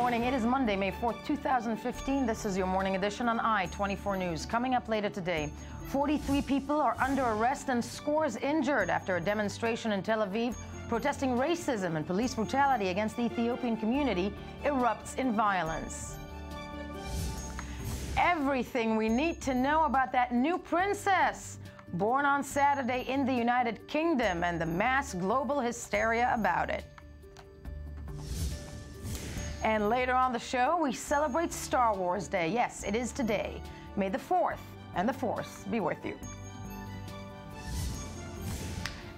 morning. It is Monday, May 4th, 2015. This is your morning edition on I-24 News. Coming up later today, 43 people are under arrest and scores injured after a demonstration in Tel Aviv protesting racism and police brutality against the Ethiopian community erupts in violence. Everything we need to know about that new princess born on Saturday in the United Kingdom and the mass global hysteria about it. And later on the show, we celebrate Star Wars Day. Yes, it is today. May the 4th and the Force be with you.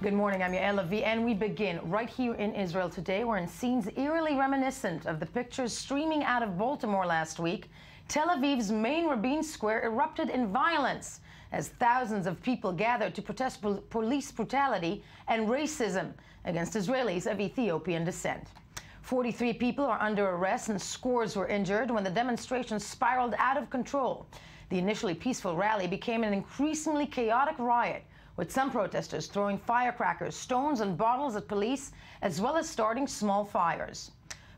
Good morning, I'm Yael Levi, and we begin right here in Israel today, where in scenes eerily reminiscent of the pictures streaming out of Baltimore last week, Tel Aviv's main Rabin Square erupted in violence as thousands of people gathered to protest police brutality and racism against Israelis of Ethiopian descent. 43 people are under arrest and scores were injured when the demonstration spiraled out of control. The initially peaceful rally became an increasingly chaotic riot, with some protesters throwing firecrackers, stones, and bottles at police, as well as starting small fires.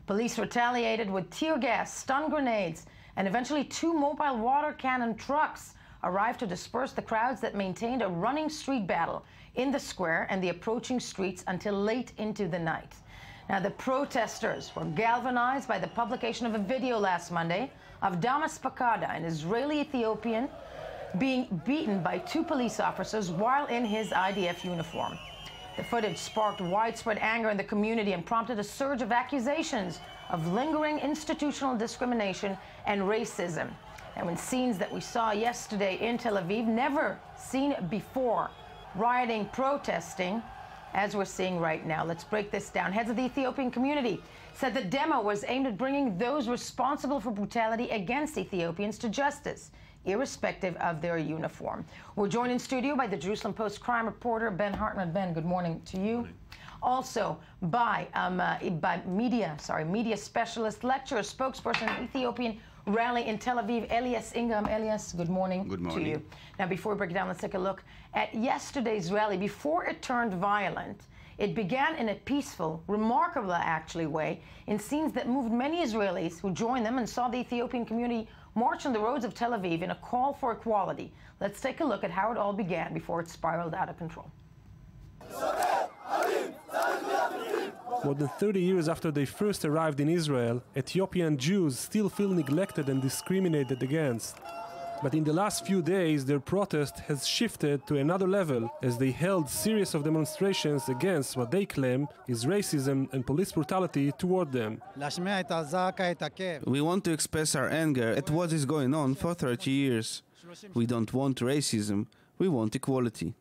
Police retaliated with tear gas, stun grenades, and eventually 2 mobile water cannon trucks arrived to disperse the crowds that maintained a running street battle in the square and the approaching streets until late into the night. Now, the protesters were galvanized by the publication of a video last Monday of Damas Pakada, an Israeli Ethiopian, being beaten by 2 police officers while in his IDF uniform. The footage sparked widespread anger in the community and prompted a surge of accusations of lingering institutional discrimination and racism. And when scenes that we saw yesterday in Tel Aviv, never seen before, rioting, protesting, as we're seeing right now. Let's break this down. Heads of the Ethiopian community said the demo was aimed at bringing those responsible for brutality against Ethiopians to justice, irrespective of their uniform. We're joined in studio by the Jerusalem Post crime reporter Ben Hartman. Ben, good morning to you. Also by media specialist, lecturer, spokesperson, Ethiopian rally in Tel Aviv, Elias Ingham. Elias, good morning to you. Now, before we break it down, let's take a look at yesterday's rally. Before it turned violent, it began in a peaceful, remarkable, actually, way, in scenes that moved many Israelis who joined them and saw the Ethiopian community march on the roads of Tel Aviv in a call for equality. Let's take a look at how it all began before it spiraled out of control. More than 30 years after they first arrived in Israel, Ethiopian Jews still feel neglected and discriminated against. But in the last few days, their protest has shifted to another level as they held series of demonstrations against what they claim is racism and police brutality toward them. We want to express our anger at what is going on for 30 years. We don't want racism, we want equality.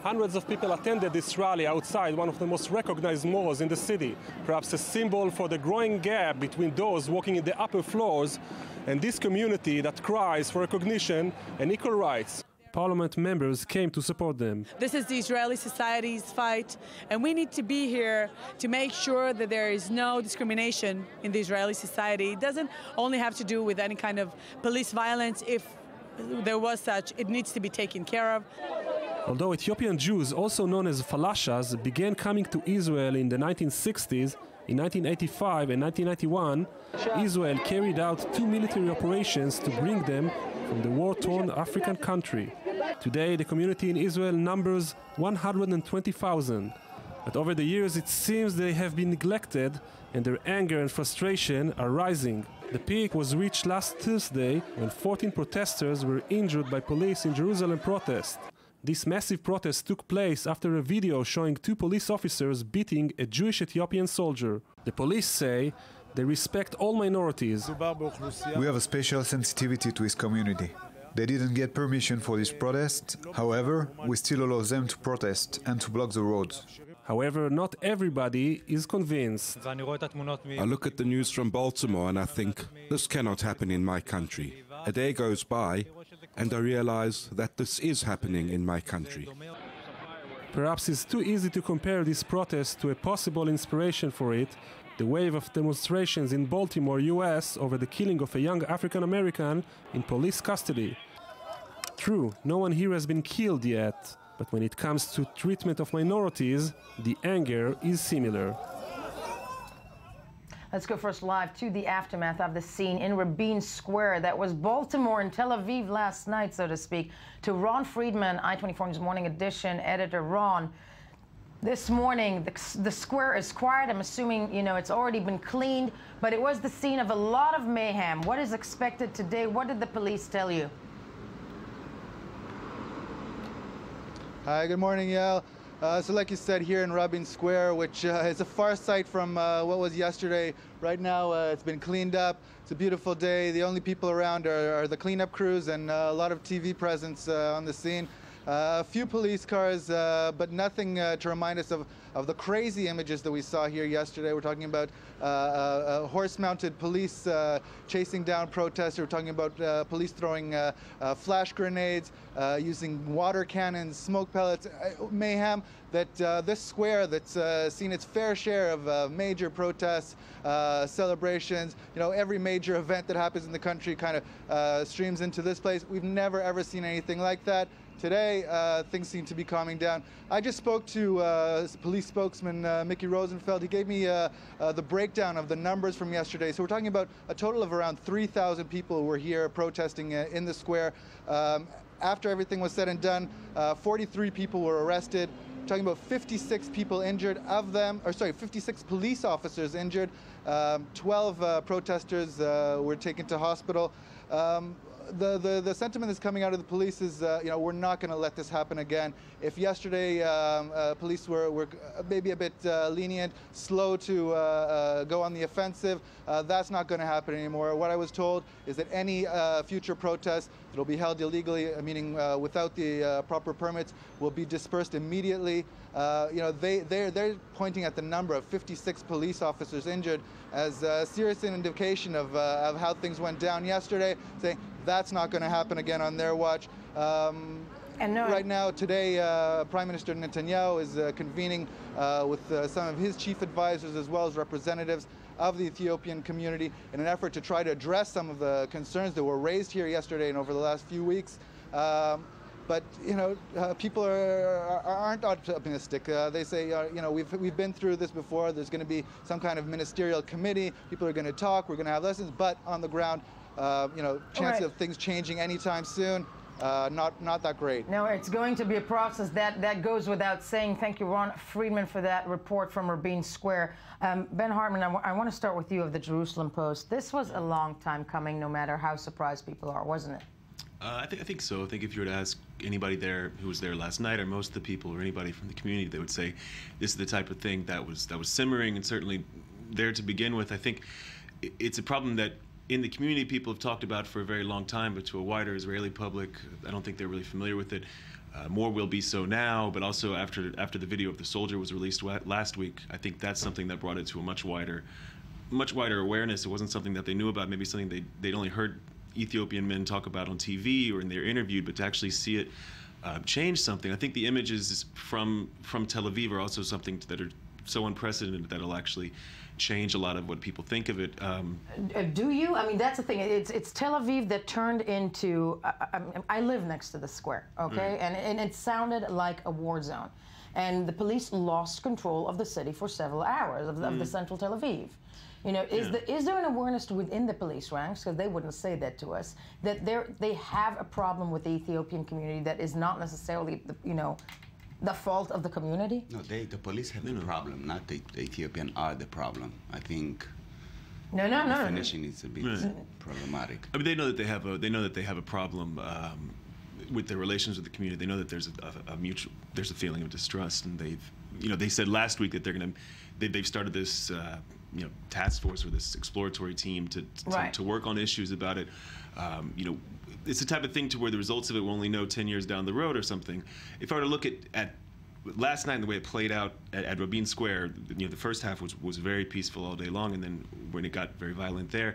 Hundreds of people attended this rally outside one of the most recognized malls in the city, perhaps a symbol for the growing gap between those walking in the upper floors and this community that cries for recognition and equal rights. Parliament members came to support them. This is the Israeli society's fight, and we need to be here to make sure that there is no discrimination in the Israeli society. It doesn't only have to do with any kind of police violence. If there was such, it needs to be taken care of. Although Ethiopian Jews, also known as falashas, began coming to Israel in the 1960s, in 1985 and 1991, Israel carried out 2 military operations to bring them from the war-torn African country. Today, the community in Israel numbers 120,000. But over the years, it seems they have been neglected, and their anger and frustration are rising. The peak was reached last Thursday when 14 protesters were injured by police in Jerusalem protest. This massive protest took place after a video showing 2 police officers beating a Jewish Ethiopian soldier. The police say they respect all minorities. We have a special sensitivity to his community. They didn't get permission for this protest. However, we still allow them to protest and to block the roads. However, not everybody is convinced. I look at the news from Baltimore and I think, this cannot happen in my country. A day goes by and I realize that this is happening in my country. Perhaps it's too easy to compare this protest to a possible inspiration for it, the wave of demonstrations in Baltimore, US, over the killing of a young African-American in police custody. True, no one here has been killed yet, but when it comes to treatment of minorities, the anger is similar. Let's go first live to the aftermath of the scene in Rabin Square. That was Baltimore and Tel Aviv last night, so to speak. To Ron Friedman, I-24 News Morning Edition editor. Ron, this morning the square is quiet. I'm assuming, you know, it's already been cleaned, but it was the scene of a lot of mayhem. What is expected today? What did the police tell you? Hi, good morning, Yael. So like you said, here in Rabin Square, which is a far sight from what was yesterday, right now it's been cleaned up. It's a beautiful day. The only people around are the cleanup crews and a lot of TV presence on the scene. A few police cars, but nothing to remind us of the crazy images that we saw here yesterday. We're talking about horse-mounted police chasing down protesters. We're talking about police throwing flash grenades, using water cannons, smoke pellets, mayhem. That this square that's seen its fair share of major protests, celebrations, you know, every major event that happens in the country kind of streams into this place. We've never ever seen anything like that. Today, things seem to be calming down. I just spoke to police spokesman Mickey Rosenfeld. He gave me the breakdown of the numbers from yesterday. So we're talking about a total of around 3,000 people who were here protesting in the square. After everything was said and done, 43 people were arrested. We're talking about 56 people injured. Of them, or sorry, 56 police officers injured. 12 protesters were taken to hospital. The sentiment that's coming out of the police is, you know, we're not going to let this happen again. If yesterday police were maybe a bit lenient, slow to go on the offensive, that's not going to happen anymore. What I was told is that any future protests that will be held illegally, meaning without the proper permits, will be dispersed immediately. You know, they're pointing at the number of 56 police officers injured as a serious indication of how things went down yesterday, saying that's not going to happen again on their watch. Right now, today, Prime Minister Netanyahu is convening with some of his chief advisors as well as representatives of the Ethiopian community in an effort to try to address some of the concerns that were raised here yesterday and over the last few weeks. But you know, people aren't optimistic. They say, you know, we've been through this before. There's going to be some kind of ministerial committee. People are going to talk. We're going to have lessons. But on the ground, you know, chances of things changing anytime soon, not that great. No, it's going to be a process. That goes without saying. Thank you, Ron Friedman, for that report from Rabin Square. Ben Hartman, I want to start with you of the Jerusalem Post. This was a long time coming, no matter how surprised people are, wasn't it? I think so. I think if you were to ask anybody there who was there last night, or most of the people, or anybody from the community, they would say this is the type of thing that was simmering and certainly there to begin with. I think it's a problem that in the community people have talked about for a very long time, but to a wider Israeli public, I don't think they're really familiar with it. More will be so now, but also after the video of the soldier was released last week, I think that's something that brought it to a much wider awareness. It wasn't something that they knew about, maybe something they'd only heard Ethiopian men talk about on TV or in their interviewed, but to actually see it change something. I think the images from Tel Aviv are also something that are so unprecedented that it'll actually change a lot of what people think of it. Do you? I mean, that's the thing. It's Tel Aviv that turned into. I live next to the square, okay, and it sounded like a war zone, and the police lost control of the city for several hours of the central Tel Aviv. You know, is there an awareness within the police ranks, because they wouldn't say that to us, that they have a problem with the Ethiopian community that is not necessarily, the fault of the community? No, the police have the problem, not the Ethiopian are the problem. I think no. definition is a bit problematic. I mean, they know that they have a problem with their relations with the community. They know that there's a feeling of distrust, and they said last week that they've started this task force or this exploratory team to work on issues about it. It's the type of thing to where the results of it we'll only know 10 years down the road or something. If I were to look at last night and the way it played out at Rabin Square, the first half was very peaceful all day long, and then when it got very violent there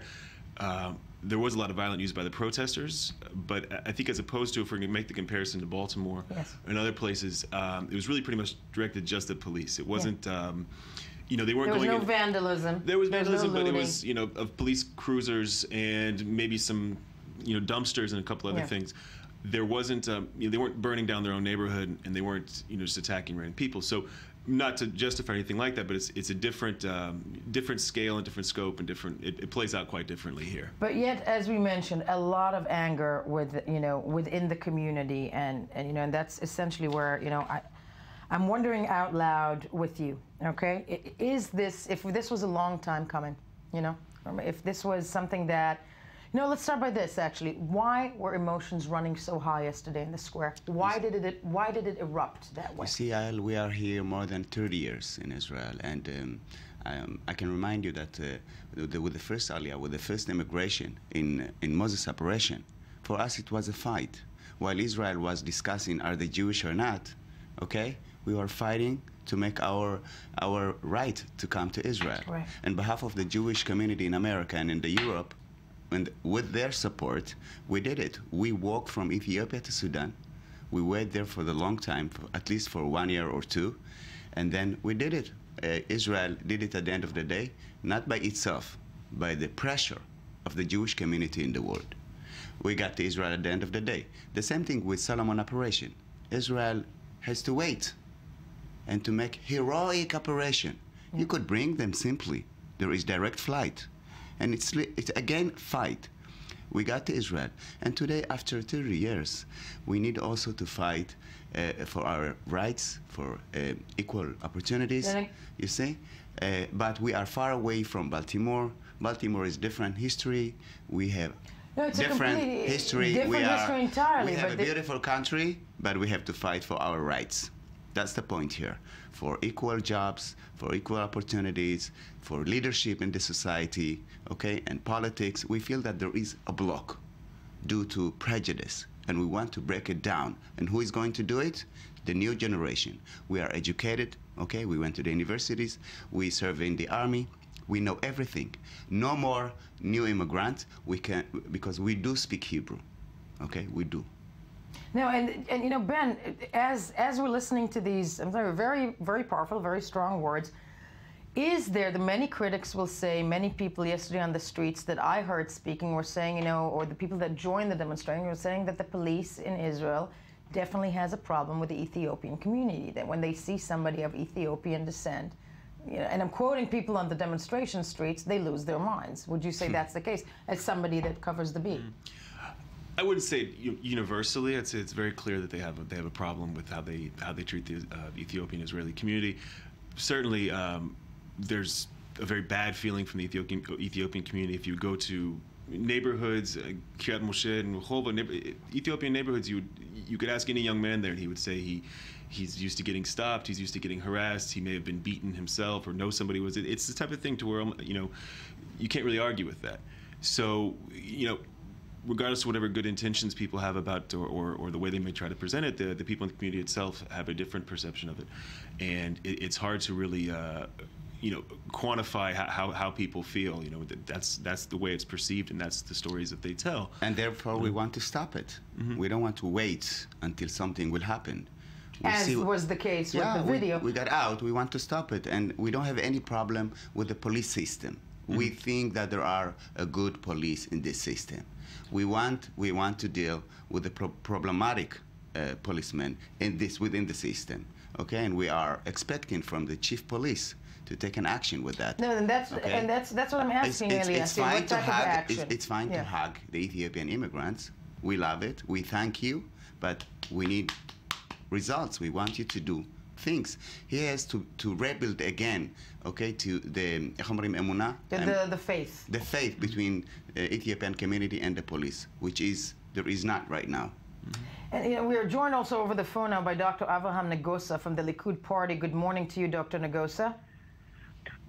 was a lot of violence used by the protesters. But I think as opposed to, if we're going to make the comparison to Baltimore and other places, it was really pretty much directed just at police. It wasn't. They weren't going. There was no vandalism. There was vandalism, but it was of police cruisers and maybe some dumpsters and a couple other things. There wasn't. They weren't burning down their own neighborhood, and they weren't just attacking random people. So not to justify anything like that, but it's a different different scale and different scope and different. It plays out quite differently here. But yet, as we mentioned, a lot of anger within the community, and that's essentially where I'm wondering out loud with you. Okay, if this was a long time coming, if this was something that. Let's start by this, actually. Why were emotions running so high yesterday in the square? Why did it erupt that way? You see, Al, we are here more than 30 years in Israel, and I can remind you that with the first Aliyah, with the first immigration in Moses' operation, for us it was a fight. While Israel was discussing are they Jewish or not, okay, we were fighting to make our right to come to Israel. Right. On behalf of the Jewish community in America and in Europe, and with their support, we did it. We walked from Ethiopia to Sudan. We waited there for the long time, at least for 1 year or two, and then we did it. Israel did it at the end of the day, not by itself, by the pressure of the Jewish community in the world. We got to Israel at the end of the day. The same thing with Solomon operation. Israel has to wait and to make heroic operation. You could bring them simply. There is direct flight. And it's again fight. We got to Israel, and today, after 30 years, we need also to fight for our rights, for equal opportunities. You see, but we are far away from Baltimore. Baltimore is different history. We have different history. History entirely. We have a beautiful country, but we have to fight for our rights. That's the point here. For equal jobs, for equal opportunities, for leadership in the society, okay, and politics, we feel that there is a block due to prejudice, and we want to break it down. And who is going to do it? The new generation. We are educated, okay, we went to the universities, we serve in the army, we know everything. No more new immigrants, because we do speak Hebrew, okay, we do. Now, and Ben, as we're listening to these, very, very powerful, very strong words, is there, the many critics will say, many people yesterday on the streets that I heard speaking were saying, or the people that joined the demonstration were saying that the police in Israel definitely has a problem with the Ethiopian community, that when they see somebody of Ethiopian descent, and I'm quoting people on the demonstration streets, they lose their minds. Would you say that's the case, as somebody that covers the beat? I wouldn't say universally. I'd say it's very clear that they have a problem with how they treat the Ethiopian Israeli community. Certainly, there's a very bad feeling from the Ethiopian community. If you go to neighborhoods, Kiryat Moshe and Rehovot, Ethiopian neighborhoods, you could ask any young man there, and he would say he's used to getting stopped, he's used to getting harassed, he may have been beaten himself or know somebody was. It's the type of thing to where you can't really argue with that. So regardless of whatever good intentions people have about or the way they may try to present it, the people in the community itself have a different perception of it, and it's hard to really quantify how people feel. That's the way it's perceived, and that's the stories that they tell. And therefore, we want to stop it. We don't want to wait until something will happen. As was the case with the video. We got out. We want to stop it, and we don't have any problem with the police system. We think that there are a good police in this system. We want to deal with the problematic policemen within the system, okay? And we are expecting from the chief police to take an action with that. No, and that's what I'm asking, Elias. It's fine to hug the Ethiopian immigrants. We love it. We thank you, but we need results. We want you to do things. He has to rebuild again, okay, to the emunah, the faith. The faith between the Ethiopian community and the police, which there is not right now. And we are joined also over the phone now by Dr. Avraham Negosa from the Likud Party. Good morning to you, Dr. Negosa.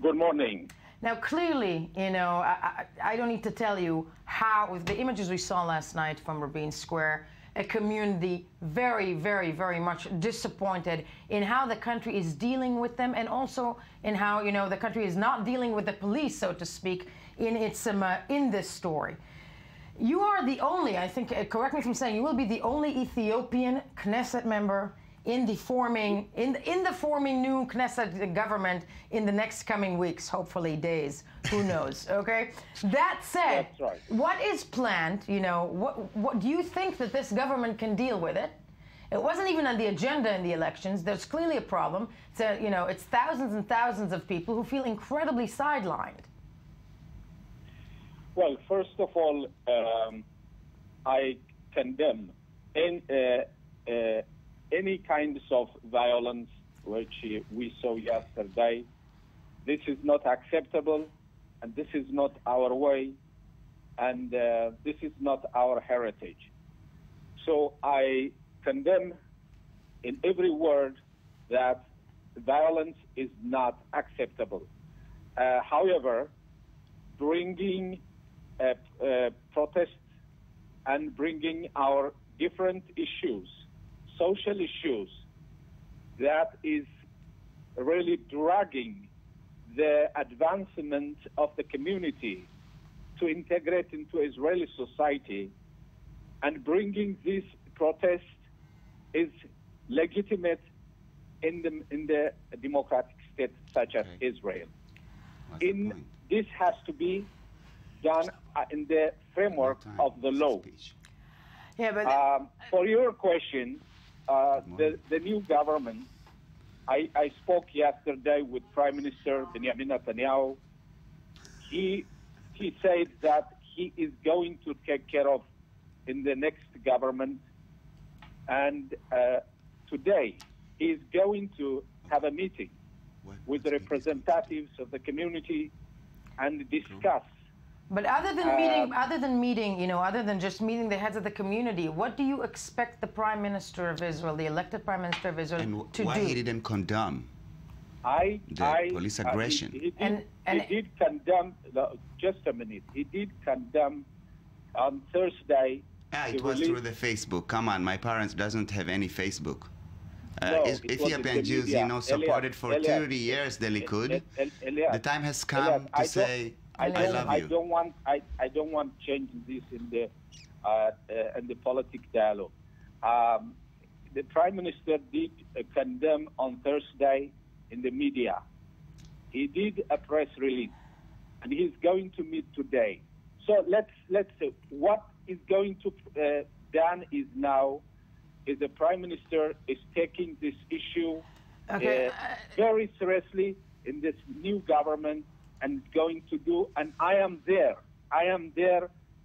Good morning. Now, clearly, I don't need to tell you how, with the images we saw last night from Rabin Square, a community very, very, very much disappointed in how the country is dealing with them, and also in how, the country is not dealing with the police, so to speak, in this story. You are the only, I think, correct me if I'm saying, you will be the only Ethiopian Knesset member in the forming new Knesset government in the next coming weeks, hopefully days, who knows, okay? That said, that's right. What is planned, what do you think that this government can deal with it? It wasn't even on the agenda in the elections. There's clearly a problem. So, you know, it's thousands and thousands of people who feel incredibly sidelined. Well, first of all, I condemn any kinds of violence which we saw yesterday. This is not acceptable, and this is not our way, and this is not our heritage. So I condemn in every word that violence is not acceptable. However, bringing protests and bringing our different issues, social issues, that is really dragging the advancement of the community to integrate into Israeli society, and bringing this protest is legitimate in the democratic state such as Israel. This has to be done in the framework of the law. Yeah, but for your question, the new government, I spoke yesterday with Prime Minister Benjamin Netanyahu. He said that he is going to take care of in the next government, and today he is going to have a meeting with the representatives of the community and discuss. But other than meeting, you know, other than just meeting the heads of the community, what do you expect the Prime Minister of Israel, the elected Prime Minister of Israel, to do? Why he didn't condemn the police aggression? He did condemn. Just a minute. He did condemn on Thursday. It was through the Facebook. Come on, my parents doesn't have any Facebook. Ethiopian Jews, you know, supported for 30 years the Likud. The time has come to say, I love you. I don't want changing this in the political dialogue. The Prime Minister did condemn on Thursday in the media. He did a press release, and he's going to meet today. So let's say what is going to done is now is the Prime Minister is taking this issue very seriously in this new government, and going to do, and I am there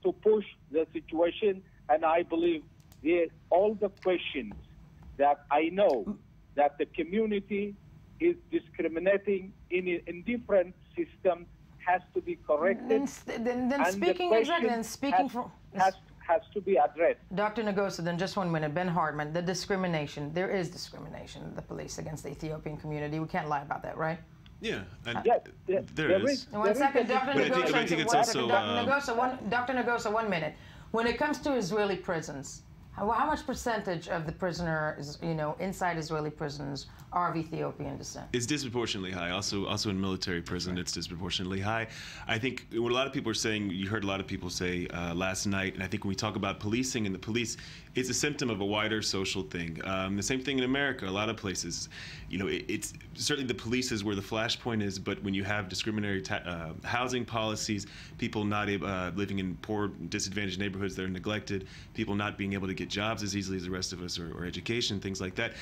to push the situation, and I believe all the questions that I know that the community is discriminating in different systems has to be corrected. Then speaking exactly, then speaking from... has to be addressed. Dr. Nagosa, then just 1 minute. Ben Hartman, the discrimination. There is discrimination in the police against the Ethiopian community. We can't lie about that, right? Yeah, there is. One second, Dr. Nagosa. I think it's also... Dr. Nagosa, 1 minute. When it comes to Israeli prisons, how much percentage of the prisoners, you know, inside Israeli prisons are of Ethiopian descent? It's disproportionately high. Also in military prison, it's disproportionately high. I think what a lot of people are saying, you heard a lot of people say last night, and I think when we talk about policing and the police, it's a symptom of a wider social thing. The same thing in America, a lot of places. You know, it's certainly the police is where the flashpoint is, but when you have discriminatory housing policies, people not living in poor, disadvantaged neighborhoods that are neglected, people not being able to get jobs as easily as the rest of us, or education, things like that.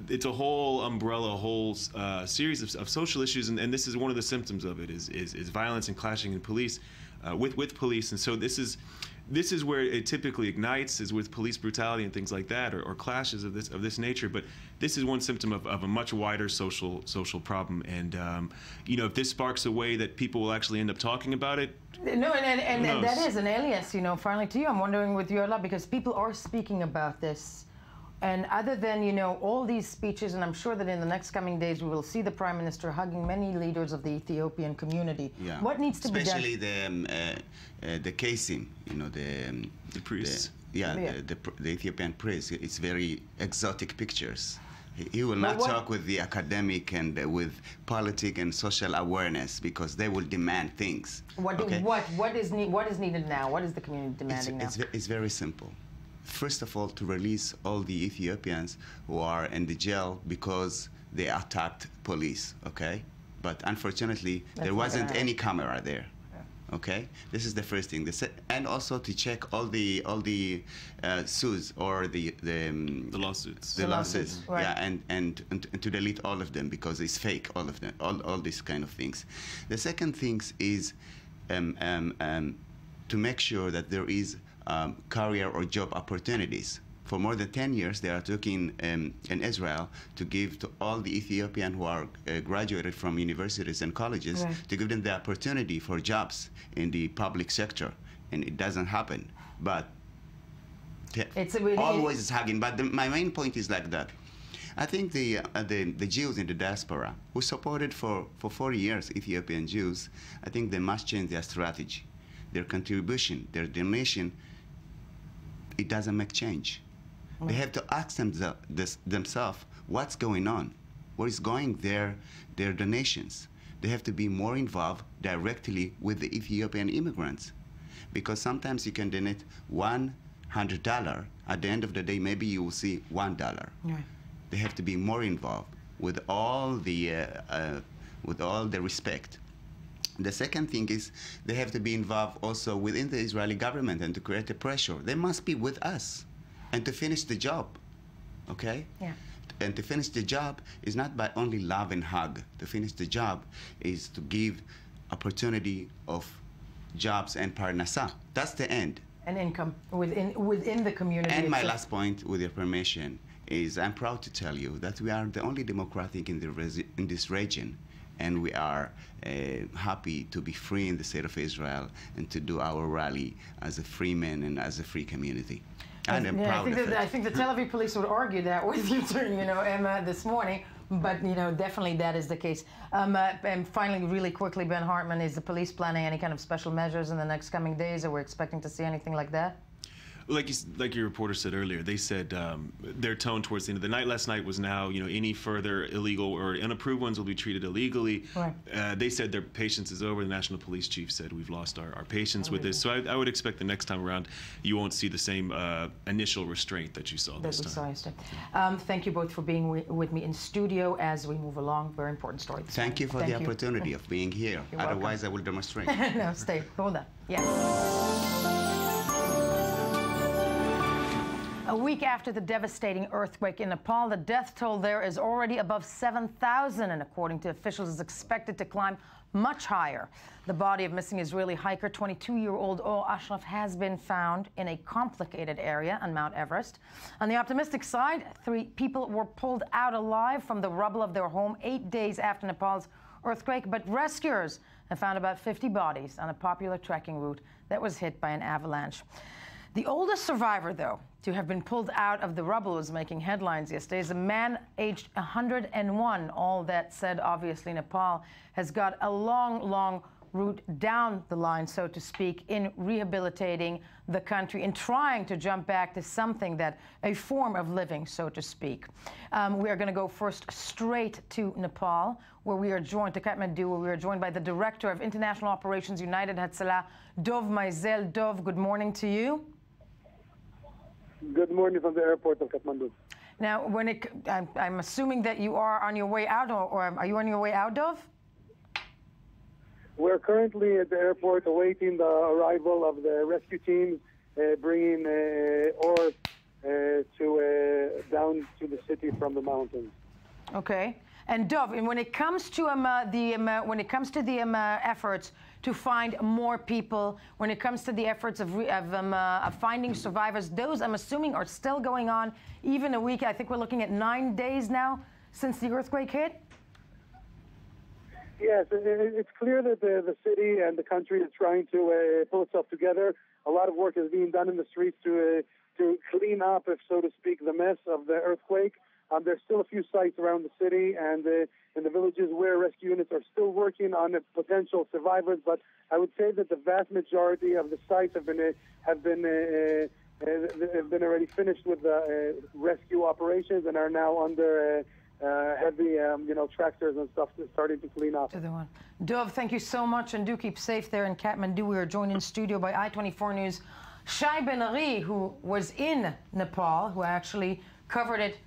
It's a whole umbrella, a whole series of social issues, and this is one of the symptoms of it, is violence and clashing in police with police. And so this is where it typically ignites, is with police brutality and things like that, or clashes of this nature. But this is one symptom of a much wider social problem. And you know, if this sparks a way that people will actually end up talking about it. No, and that is an alias. You know, finally to you, I'm wondering with you a lot, because people are speaking about this. And other than, you know, all these speeches, and I'm sure that in the next coming days we will see the Prime Minister hugging many leaders of the Ethiopian community. Yeah. What needs to be done? Especially the casing, you know, the priests. The Ethiopian priest. It's very exotic pictures. He will not talk with the academic and with politic and social awareness, because they will demand things. What is needed now? What is the community demanding now? It's very simple. First of all, to release all the Ethiopians who are in the jail because they attacked police, okay? But unfortunately, there wasn't any camera there, Okay, this is the first thing. And also to check all the suits or the lawsuits. The lawsuits, right. yeah, and to delete all of them because it's fake, all of them, all these kind of things. The second thing is to make sure that there is career or job opportunities. For more than 10 years, they are talking in Israel to give to all the Ethiopian who are graduated from universities and colleges, right, to give them the opportunity for jobs in the public sector, and it doesn't happen. But it's really, always hugging. But my main point is like that. I think the Jews in the diaspora who supported for 40 years Ethiopian Jews, I think they must change their strategy, their contribution, their donation. It doesn't make change. They have to ask themselves what's going on, where is going their donations. They have to be more involved directly with the Ethiopian immigrants, because sometimes you can donate $100. At the end of the day, maybe you will see $1. right. They have to be more involved with all the respect. The second thing is they have to be involved also within the Israeli government and to create a pressure. They must be with us and to finish the job, okay? Yeah. And to finish the job is not by only love and hug. To finish the job is to give opportunity of jobs and parnasa. That's the end. And income within the community. And my last point, with your permission, is I'm proud to tell you that we are the only democratic in this region, and we are happy to be free in the state of Israel and to do our rally as a free man and as a free community. And I'm proud of it. I think the Tel Aviv police would argue that with you, Emma, this morning. But, definitely that is the case. And finally, really quickly, Ben Hartman, is the police planning any kind of special measures in the next coming days? Are we expecting to see anything like that? Like your reporter said earlier, they said their tone towards the end of the night last night was now, any further illegal or unapproved ones will be treated illegally. Right. They said their patience is over. The national police chief said we've lost our patience with this. So I would expect the next time around you won't see the same initial restraint that you saw this time. Thank you both for being with me in studio as we move along. Very important story. Thank you for the opportunity of being here. Otherwise, I will demonstrate. No, stay. Hold on. Yes. A week after the devastating earthquake in Nepal, the death toll there is already above 7,000, and according to officials, is expected to climb much higher. The body of missing Israeli hiker, 22-year-old Ashraf, has been found in a complicated area on Mount Everest. On the optimistic side, 3 people were pulled out alive from the rubble of their home 8 days after Nepal's earthquake, but rescuers have found about 50 bodies on a popular trekking route that was hit by an avalanche. The oldest survivor, though, to have been pulled out of the rubble was making headlines yesterday is a man aged 101. All that said, obviously, Nepal has got a long route down the line, so to speak, in rehabilitating the country, in trying to jump back to something that, a form of living, so to speak. We are going to go first straight to Nepal, where we are joined, to Kathmandu, where we are joined by the Director of International Operations United Hatzalah, Dov Maizel. Dov, good morning to you. Good morning from the airport of Kathmandu. Now, I'm assuming that you are on your way out, or are you on your way out, Dov? We're currently at the airport awaiting the arrival of the rescue teams, bringing ore down to the city from the mountains. Okay. And Dov, when it comes to the efforts to find more people, when it comes to the efforts of finding survivors, those I'm assuming are still going on even a week. I think we're looking at 9 days now since the earthquake hit. Yes, it's clear that the city and the country is trying to pull itself together. A lot of work is being done in the streets to clean up, if so to speak, the mess of the earthquake. There's still a few sites around the city and in the villages where rescue units are still working on potential survivors. But I would say that the vast majority of the sites have been already finished with the rescue operations and are now under heavy, tractors and stuff starting to clean up. Dov, thank you so much, and do keep safe there in Kathmandu. We are joined in studio by I-24 News' Shai Ben Ari, who was in Nepal, who actually covered it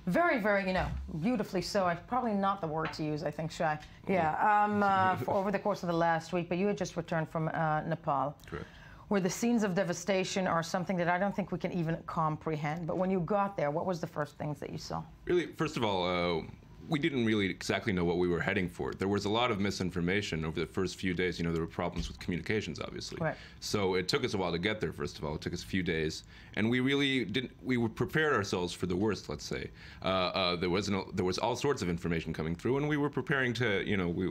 Very, very, beautifully so. Probably not the word to use, I think, Shai. Yeah, over the course of the last week, but you had just returned from Nepal. Correct. Where the scenes of devastation are something that I don't think we can even comprehend. But when you got there, what was the first things that you saw? Really, first of all, we didn't really exactly know what we were heading for. There was a lot of misinformation over the first few days. There were problems with communications, obviously. Right. So it took us a while to get there, first of all. It took us a few days. And we really didn't, we prepared ourselves for the worst, let's say. There was all sorts of information coming through, and we were preparing to,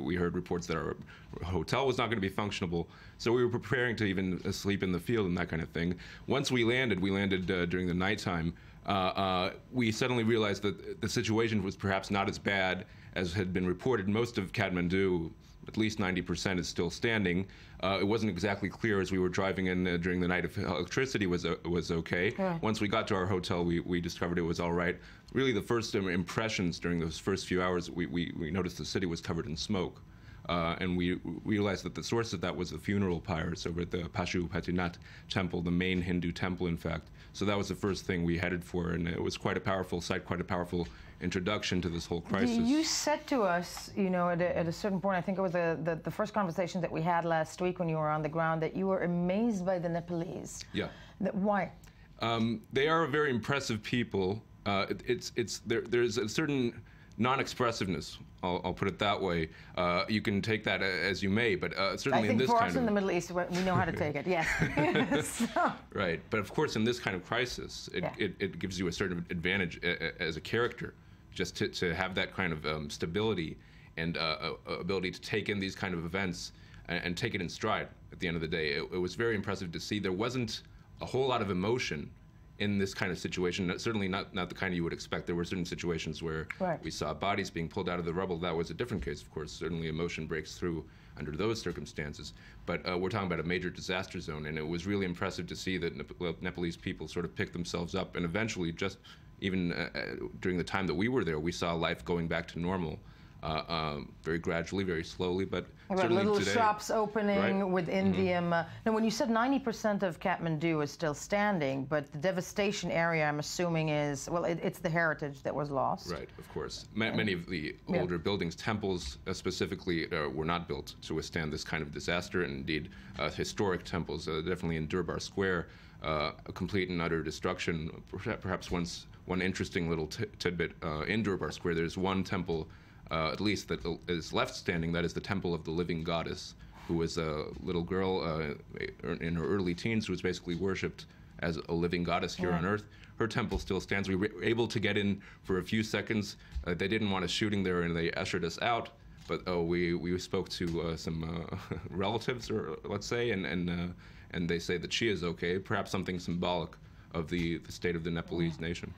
we heard reports that our hotel was not going to be functionable. So we were preparing to even sleep in the field and that kind of thing. Once we landed during the nighttime. We suddenly realized that the situation was perhaps not as bad as had been reported. Most of Kathmandu, at least 90%, is still standing. It wasn't exactly clear as we were driving in during the night if electricity was okay. Yeah. Once we got to our hotel, we discovered it was all right. Really, the first impressions during those first few hours, we noticed the city was covered in smoke. And we realized that the source of that was the funeral pyres over at the Pashupatinath temple, the main Hindu temple, in fact. So that was the first thing we headed for, and it was quite a powerful sight, quite a powerful introduction to this whole crisis. You said to us, at a certain point, I think it was the first conversation that we had last week when you were on the ground, that you were amazed by the Nepalese. Yeah. Why? They are a very impressive people. There's a certain non-expressiveness, I'll put it that way. You can take that as you may, but certainly in this kind of... I think for us in the Middle East, we know how to take it, yes. Right, but of course in this kind of crisis, it gives you a certain advantage as a character, just to have that kind of stability and ability to take in these kind of events and take it in stride at the end of the day. It was very impressive to see. There wasn't a whole lot of emotion in this kind of situation, certainly not the kind you would expect. There were certain situations where we saw bodies being pulled out of the rubble. That was a different case, of course. Certainly emotion breaks through under those circumstances. But we're talking about a major disaster zone, and it was really impressive to see that Nepalese people sort of picked themselves up, and eventually, just even during the time that we were there, we saw life going back to normal. Very gradually, very slowly, but certainly little today, shops opening within the... Now, when you said 90% of Kathmandu is still standing, but the devastation area, I'm assuming, is... Well, it's the heritage that was lost. Right, of course. Many of the older buildings, temples specifically, were not built to withstand this kind of disaster, and indeed, historic temples, definitely in Durbar Square, a complete and utter destruction. Perhaps one interesting little tidbit, in Durbar Square, there's one temple at least that is left standing, that is the Temple of the Living Goddess, who was a little girl in her early teens who was basically worshipped as a living goddess here on Earth. Her temple still stands. We were able to get in for a few seconds. They didn't want us shooting there, and they ushered us out. But we spoke to some relatives, or let's say, and they say that she is okay. Perhaps something symbolic of the state of the Nepalese nation.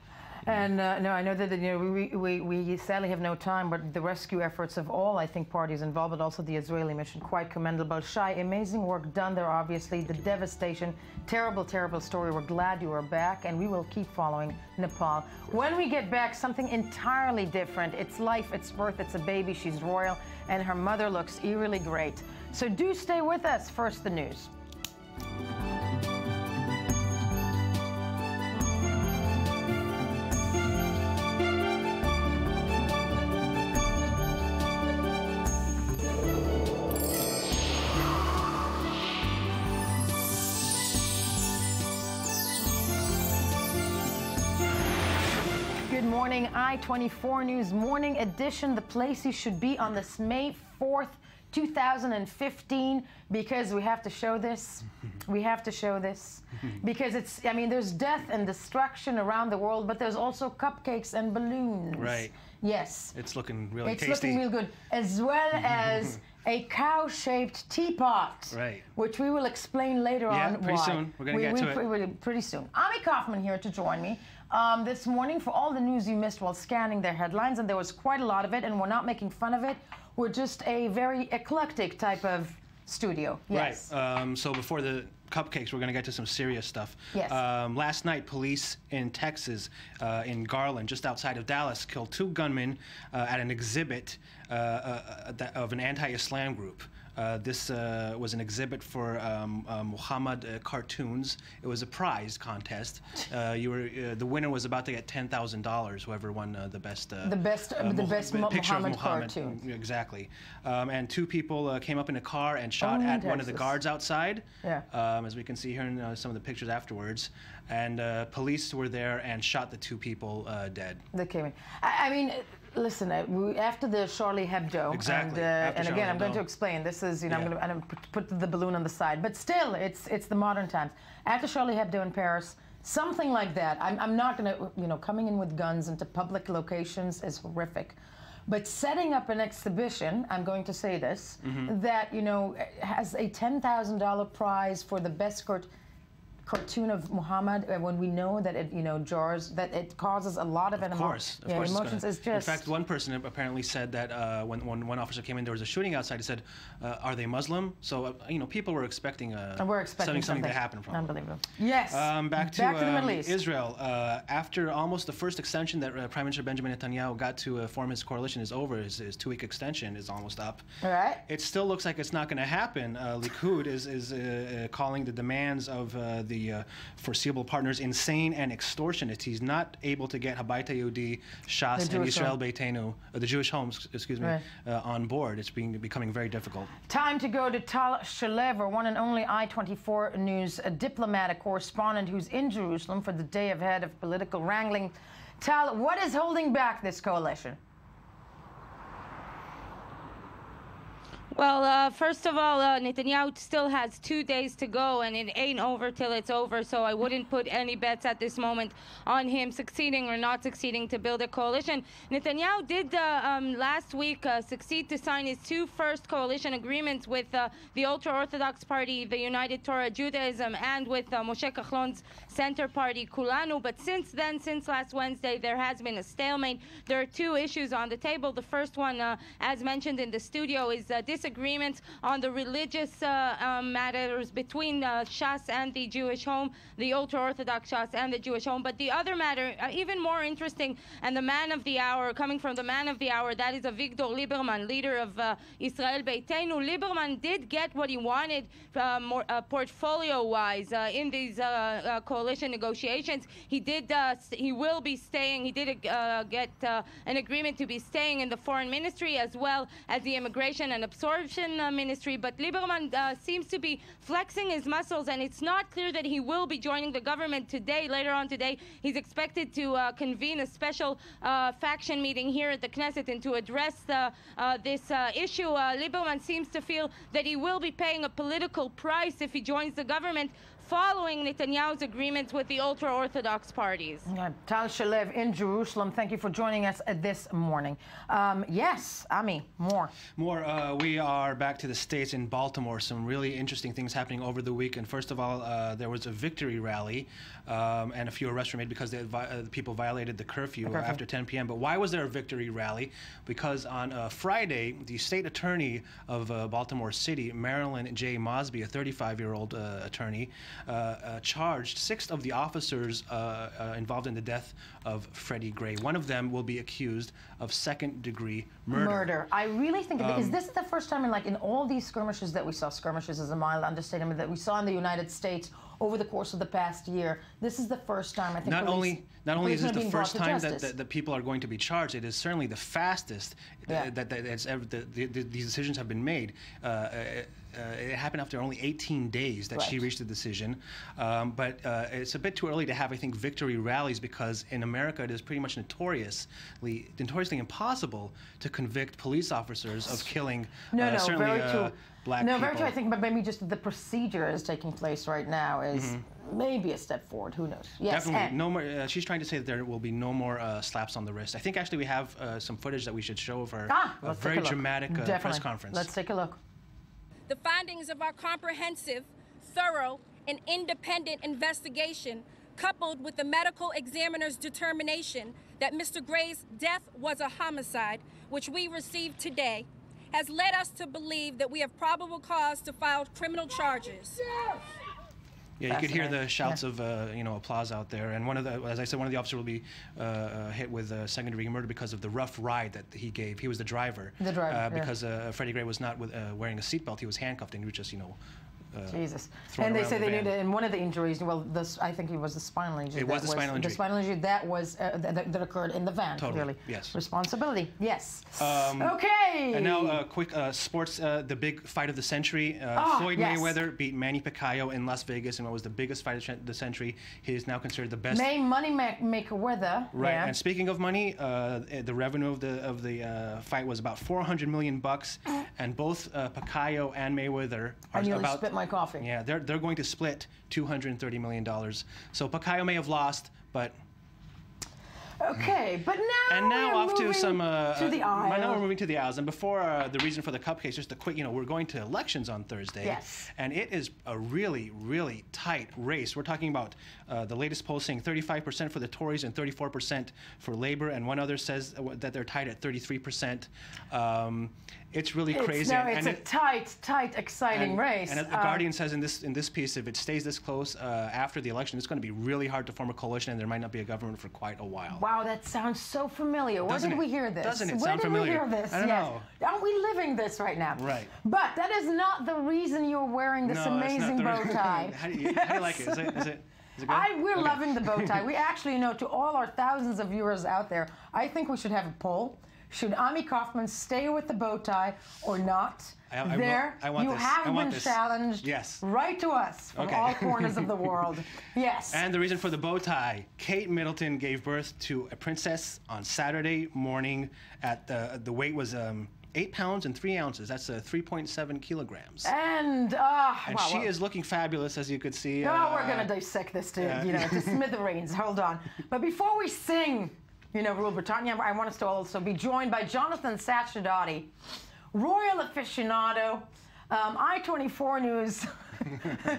And no, I know that we sadly have no time, but the rescue efforts of all, I think, parties involved, but also the Israeli mission, quite commendable. Shai, amazing work done there, obviously. The devastation, terrible, terrible story. We're glad you are back, and we will keep following Nepal. When we get back, something entirely different. It's life, it's birth, it's a baby. She's royal, and her mother looks eerily great. So do stay with us. First, the news. Morning, I-24 News Morning Edition, the place you should be on this May 4th, 2015, because we have to show this. We have to show this. Because it's, I mean, there's death and destruction around the world, but there's also cupcakes and balloons. Right. Yes. It's looking really tasty. It's looking real good. As well as a cow-shaped teapot. Right. Which we will explain later on pretty why. soon. We're going to get to it. Pretty soon. Ami Kaufman here to join me this morning for all the news you missed while scanning their headlines, and there was quite a lot of it, and we're not making fun of it. We're just a very eclectic type of studio. Yes. Right. So before the cupcakes, we're going to get to some serious stuff. Yes. Last night, police in Texas, in Garland, just outside of Dallas, killed 2 gunmen at an exhibit of an anti-Islam group. This was an exhibit for Muhammad cartoons. It was a prize contest. The winner was about to get $10,000. Whoever won the best picture of Muhammad cartoon. Exactly. And two people came up in a car and shot at one of the guards outside. Yeah. As we can see here in some of the pictures afterwards. And police were there and shot the two people dead. They came in. I mean, listen, after the Charlie Hebdo, and again, I'm going to explain. This is, I'm going to put the balloon on the side, but still, it's the modern times. After Charlie Hebdo in Paris, something like that. I'm not going to, coming in with guns into public locations is horrific. But setting up an exhibition, I'm going to say this, that, has a $10,000 prize for the best cartoon of Muhammad, when we know that it, that it causes a lot of emotions. Is just. In fact, one person apparently said that when one officer came in, there was a shooting outside. He said, "Are they Muslim?" So people were expecting something to happen from. Unbelievable. Yes. Back to the Middle East. Israel. After almost the first extension that Prime Minister Benjamin Netanyahu got to form his coalition is over. His 2-week extension is almost up. All right. It still looks like it's not going to happen. Likud is calling the demands of the foreseeable partners insane and extortionate. He's not able to get Habayit Yehudi, Shas, and Yisrael Beitenu, the Jewish homes, on board. It's becoming very difficult. Time to go to Tal Shalev, our one and only I-24 News diplomatic correspondent who's in Jerusalem for the day ahead of political wrangling. Tal, what is holding back this coalition? Well, first of all, Netanyahu still has 2 days to go, and it ain't over till it's over, so I wouldn't put any bets at this moment on him succeeding or not succeeding to build a coalition. Netanyahu did last week succeed to sign his two first coalition agreements with the ultra-Orthodox party, the United Torah Judaism, and with Moshe Kahlon's center party, Kulanu. But since then, since last Wednesday, there has been a stalemate. There are two issues on the table. The first one, as mentioned in the studio, is disagreements on the religious matters between Shas and the Jewish home, the ultra-Orthodox Shas and the Jewish home. But the other matter, even more interesting, and the man of the hour, coming from the man of the hour, that is Avigdor Lieberman, leader of Israel Beitenu. Lieberman did get what he wanted portfolio-wise in these coalition negotiations. He will be staying. He did get an agreement to be staying in the foreign ministry as well as the immigration and absorption ministry. But Lieberman seems to be flexing his muscles, and it's not clear that he will be joining the government today. Later on today, he's expected to convene a special faction meeting here at the Knesset and to address this issue. Lieberman seems to feel that he will be paying a political price if he joins the government, following Netanyahu's agreements with the ultra-Orthodox parties. Tal Shalev in Jerusalem, thank you for joining us this morning. Yes, Ami, more. We are back to the States in Baltimore. Some really interesting things happening over the weekend. First of all, there was a victory rally, and a few arrests were made because the people violated the curfew after 10 p.m. But why was there a victory rally? Because on Friday, the state attorney of Baltimore City, Marilyn J. Mosby, a 35-year-old attorney, charged 6 of the officers involved in the death of Freddie Gray. One of them will be accused of second-degree murder. I really think, is this the first time in all these skirmishes that we saw, skirmishes is a mild understatement, that we saw in the United States over the course of the past year? This is the first time, I think. Not only is it the first time that people are going to be charged, it is certainly the fastest that these decisions have been made. It happened after only 18 days that she reached the decision. But it's a bit too early to have, I think, victory rallies, because in America it is pretty much notoriously impossible to convict police officers of killing black people. Very true. I think, but maybe just the procedure is taking place right now is maybe a step forward. Who knows? Yes, definitely. No more. She's trying to say that there will be no more slaps on the wrist. I think actually we have some footage that we should show of her. A very dramatic press conference. Let's take a look. The findings of our comprehensive, thorough, and independent investigation, coupled with the medical examiner's determination that Mr. Gray's death was a homicide, which we received today, has led us to believe that we have probable cause to file criminal charges. Yeah, you could hear the shouts of applause out there. And as I said, one of the officers will be hit with second-degree murder because of the rough ride that he gave. He was the driver. Because Freddie Gray was not wearing a seatbelt. He was handcuffed, and he was just Jesus. And they say they knew that in one of the injuries, well, I think it was the spinal injury. It was the spinal injury. The spinal injury that was that occurred in the van. Totally. Clearly. Yes. Responsibility. Yes. Okay. And now, quick sports. The big fight of the century. Floyd Mayweather beat Manny Pacquiao in Las Vegas in what was the biggest fight of the century. He is now considered the best. Money maker weather. Right. Yeah. And speaking of money, the revenue of the fight was about $400 million, and both Pacquiao and Mayweather are about. Spit my coffee. Yeah, they're going to split $230 million. So Pacquiao may have lost, but. Okay, but now and now off to some to the aisle. Now we're moving to the aisles, and before the reason for the cupcakes, just a quick, we're going to elections on Thursday. Yes. And it is a really, really tight race. We're talking about the latest poll saying 35% for the Tories and 34% for Labour, and one other says that they're tied at 33%. It's really crazy. It's a tight, exciting race. And the Guardian says in this piece, if it stays this close after the election, it's going to be really hard to form a coalition, and there might not be a government for quite a while. Wow, that sounds so familiar. Where did we hear this? Doesn't it sound familiar? Where did we hear this? I don't know. Aren't we living this right now? Right. But that is not the reason you're wearing this amazing bow tie. How do you like it? Is it good? We're loving the bow tie. We actually to all our thousands of viewers out there, I think we should have a poll. Should Ami Kaufman stay with the bow tie or not? You have been challenged. Yes. Right to us from all corners of the world. Yes. And the reason for the bow tie: Kate Middleton gave birth to a princess on Saturday morning. At the weight was 8 pounds and 3 ounces. That's 3.7 kilograms. And she is looking fabulous, as you could see. We're gonna dissect this to smithereens. Hold on. But before we sing. Rule Britannia, I want us to also be joined by Jonathan Sachidati, royal aficionado, I-24 News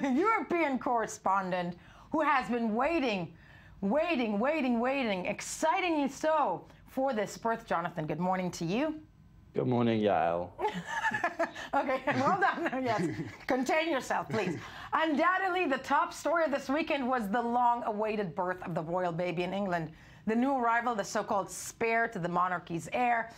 European correspondent, who has been waiting, excitingly so, for this birth. Jonathan, good morning to you. Good morning, Yael. Okay, well done. Yes, contain yourself, please. Undoubtedly, the top story of this weekend was the long-awaited birth of the royal baby in England. The new arrival, the so-called spare to the monarchy's heir,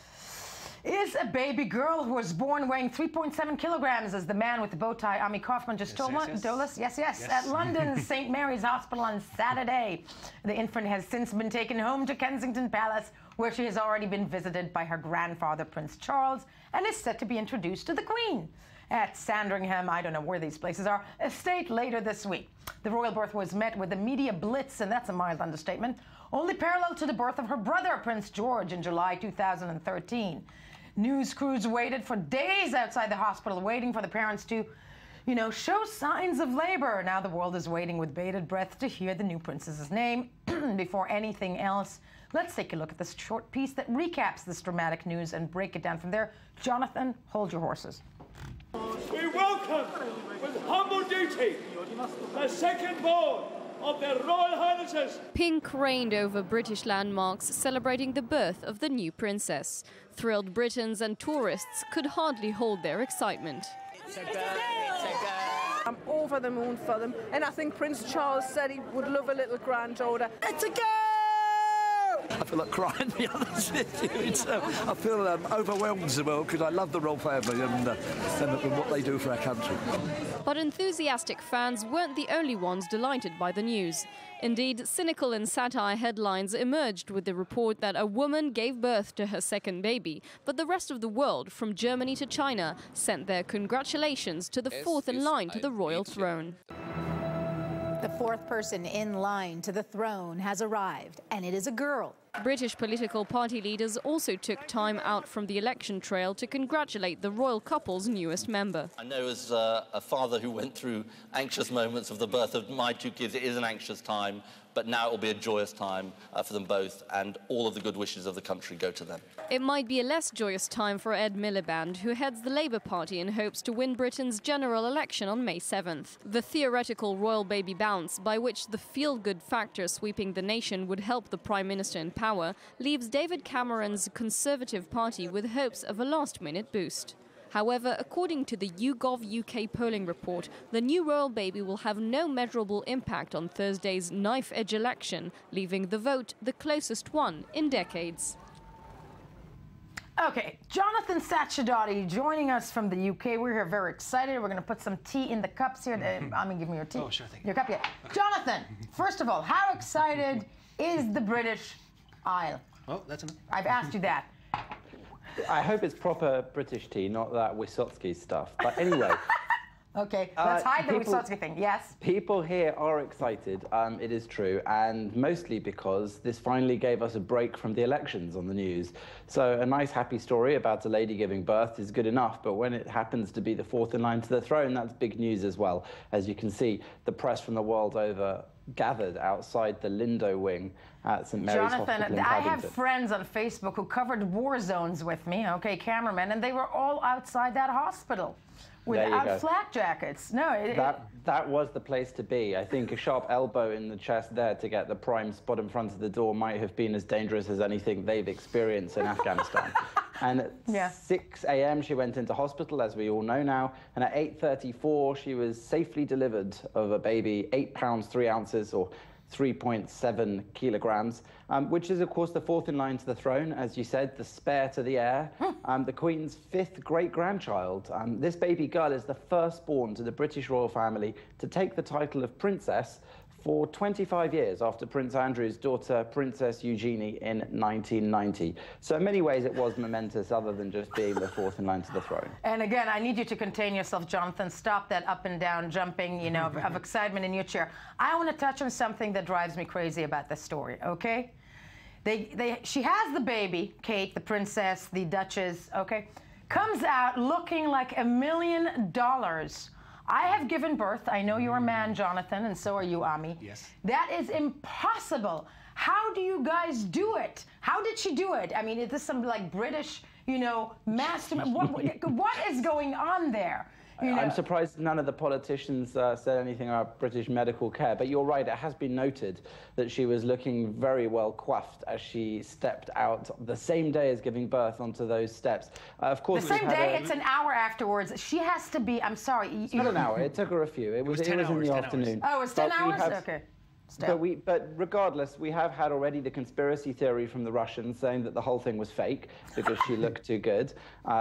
is a baby girl who was born weighing 3.7 kilograms, as the man with the bow tie, Ami Kaufman, just told us. Yes. At London's St. Mary's Hospital on Saturday. The infant has since been taken home to Kensington Palace, where she has already been visited by her grandfather, Prince Charles, and is set to be introduced to the Queen at Sandringham, I don't know where these places are, estate later this week. The royal birth was met with a media blitz, and that's a mild understatement, only parallel to the birth of her brother, Prince George, in July 2013. News crews waited for days outside the hospital, waiting for the parents to, show signs of labor. Now the world is waiting with bated breath to hear the new princess's name. Before anything else, let's take a look at this short piece that recaps this dramatic news and break it down from there. Jonathan, hold your horses. We welcome with humble duty the second born of their Royal Highnesses. Pink reigned over British landmarks celebrating the birth of the new princess. Thrilled Britons and tourists could hardly hold their excitement. I'm over the moon for them, and I think Prince Charles said he would love a little granddaughter. It's a girl! I feel like crying, to be honest with you. I feel overwhelmed as well, because I love the royal family and what they do for our country. But enthusiastic fans weren't the only ones delighted by the news. Indeed, cynical and satire headlines emerged with the report that a woman gave birth to her second baby, but the rest of the world, from Germany to China, sent their congratulations to the fourth in line to the royal throne. The fourth person in line to the throne has arrived, and it is a girl. British political party leaders also took time out from the election trail to congratulate the royal couple's newest member. I know as a father who went through anxious moments of the birth of my two kids, it is an anxious time, but now it will be a joyous time for them both, and all of the good wishes of the country go to them. It might be a less joyous time for Ed Miliband, who heads the Labour Party and hopes to win Britain's general election on May 7th. The theoretical royal baby bounce, by which the feel-good factor sweeping the nation would help the Prime Minister in power, leaves David Cameron's Conservative Party with hopes of a last-minute boost. However, according to the YouGov UK polling report, the new royal baby will have no measurable impact on Thursday's knife-edge election, leaving the vote the closest one in decades. Okay, Jonathan Sachidoti joining us from the UK. We're here very excited. We're going to put some tea in the cups here. I mean, give me your tea. Oh, sure thing. Your cup, yeah. Jonathan, first of all, how excited is the British Isle? Oh, that's enough. I've asked you that. I hope it's proper British tea, not that Wysotsky stuff. But anyway. Okay, let's hide the Wysotsky thing. Yes. People here are excited, it is true, and mostly because this finally gave us a break from the elections on the news. So a nice, happy story about a lady giving birth is good enough, but when it happens to be the fourth in line to the throne, that's big news as well. As you can see, the press from the world over gathered outside the Lindo wing at St. Mary's Hospital in Jonathan, I Paddington. have friends on Facebook who covered war zones with me, okay, cameramen, and they were all outside that hospital without flak jackets. No, that was the place to be. I think a sharp elbow in the chest there to get the prime spot in front of the door might have been as dangerous as anything they've experienced in Afghanistan. And at 6 a.m. she went into hospital, as we all know now, and at 8:34 she was safely delivered of a baby, 8 pounds 3 ounces, or 3.7 kilograms, which is, of course, the fourth in line to the throne, as you said, the spare to the heir, the Queen's 5th great-grandchild. This baby girl is the firstborn to the British royal family to take the title of princess for 25 years after Prince Andrew's daughter, Princess Eugenie, in 1990. So in many ways, it was momentous, other than just being the fourth in line to the throne. And again, I need you to contain yourself, Jonathan. Stop that up and down jumping, you know, of excitement in your chair. I want to touch on something that drives me crazy about this story, okay? She has the baby, Kate, the princess, the duchess, okay? Comes out looking like $1 million. I have given birth. I know you're a man, Jonathan, and so are you, Ami. Yes. That is impossible. How do you guys do it? How did she do it? I mean, is this some like British, you know, master? What is going on there? I'm surprised none of the politicians said anything about British medical care, but you're right, it has been noted that she was looking very well coiffed as she stepped out the same day as giving birth onto those steps. Of course, the same day, it's an hour afterwards. She has to be, I'm sorry. It's not an hour, it took her a few. It was in the afternoon. Oh, it's 10 hours? Okay. But regardless, we have had already the conspiracy theory from the Russians saying that the whole thing was fake because she looked too good.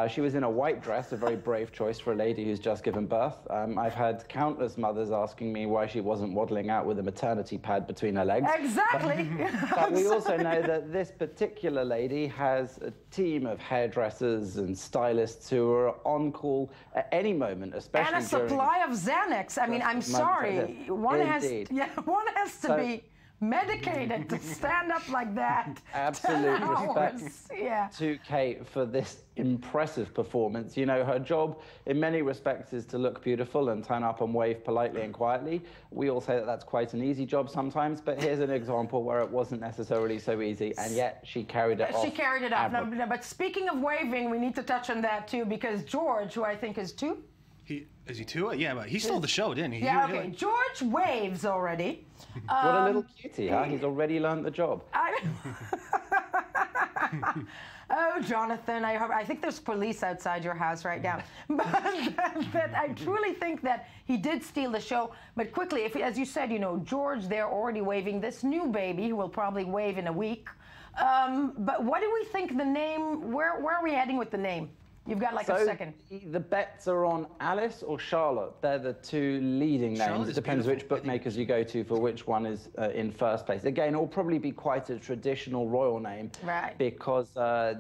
She was in a white dress, a very brave choice for a lady who's just given birth. I've had countless mothers asking me why she wasn't waddling out with a maternity pad between her legs. Exactly. But we also know that this particular lady has a team of hairdressers and stylists who are on call at any moment, especially and a supply of Xanax. I mean, I'm sorry. One has to be medicated to stand up like that. Absolute respect to Kate for this impressive performance. You know, her job in many respects is to look beautiful and turn up and wave politely and quietly. We all say that that's quite an easy job sometimes, but here's an example where it wasn't necessarily so easy, and yet she carried it off. She carried it off. No, but speaking of waving, we need to touch on that too, because George, who I think is 2? Is he 2? Yeah, but he stole the show, didn't he? Yeah, okay. George waves already. What a little cutie, huh? He's already learned the job. Oh, Jonathan, I think there's police outside your house right now. but I truly think that he did steal the show. But quickly, as you said, you know, George, they're already waving this new baby who will probably wave in a week. But what do we think the name, where are we heading with the name? You've got like a second. The bets are on Alice or Charlotte. They're the 2 leading names. It depends which bookmakers you go to for which one is in first place. Again, it will probably be quite a traditional royal name. Right. Because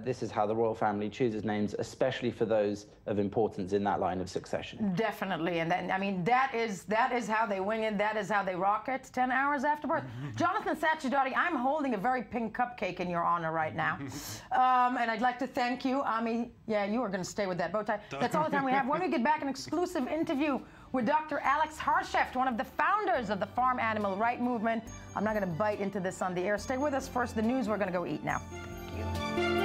this is how the royal family chooses names, especially for those of importance in that line of succession. Definitely. And then, I mean, that is how they wing it. That is how they rock it 10 hours after birth. Jonathan Sachidoti, I'm holding a very pink cupcake in your honor right now. And I'd like to thank you. Ami, yeah, you are going to stay with that bow tie. That's all the time we have. When we get back, an exclusive interview with Dr. Alex Hershaft, one of the founders of the farm animal right movement. I'm not going to bite into this on the air. Stay with us. First, the news. We're going to go eat now. Thank you.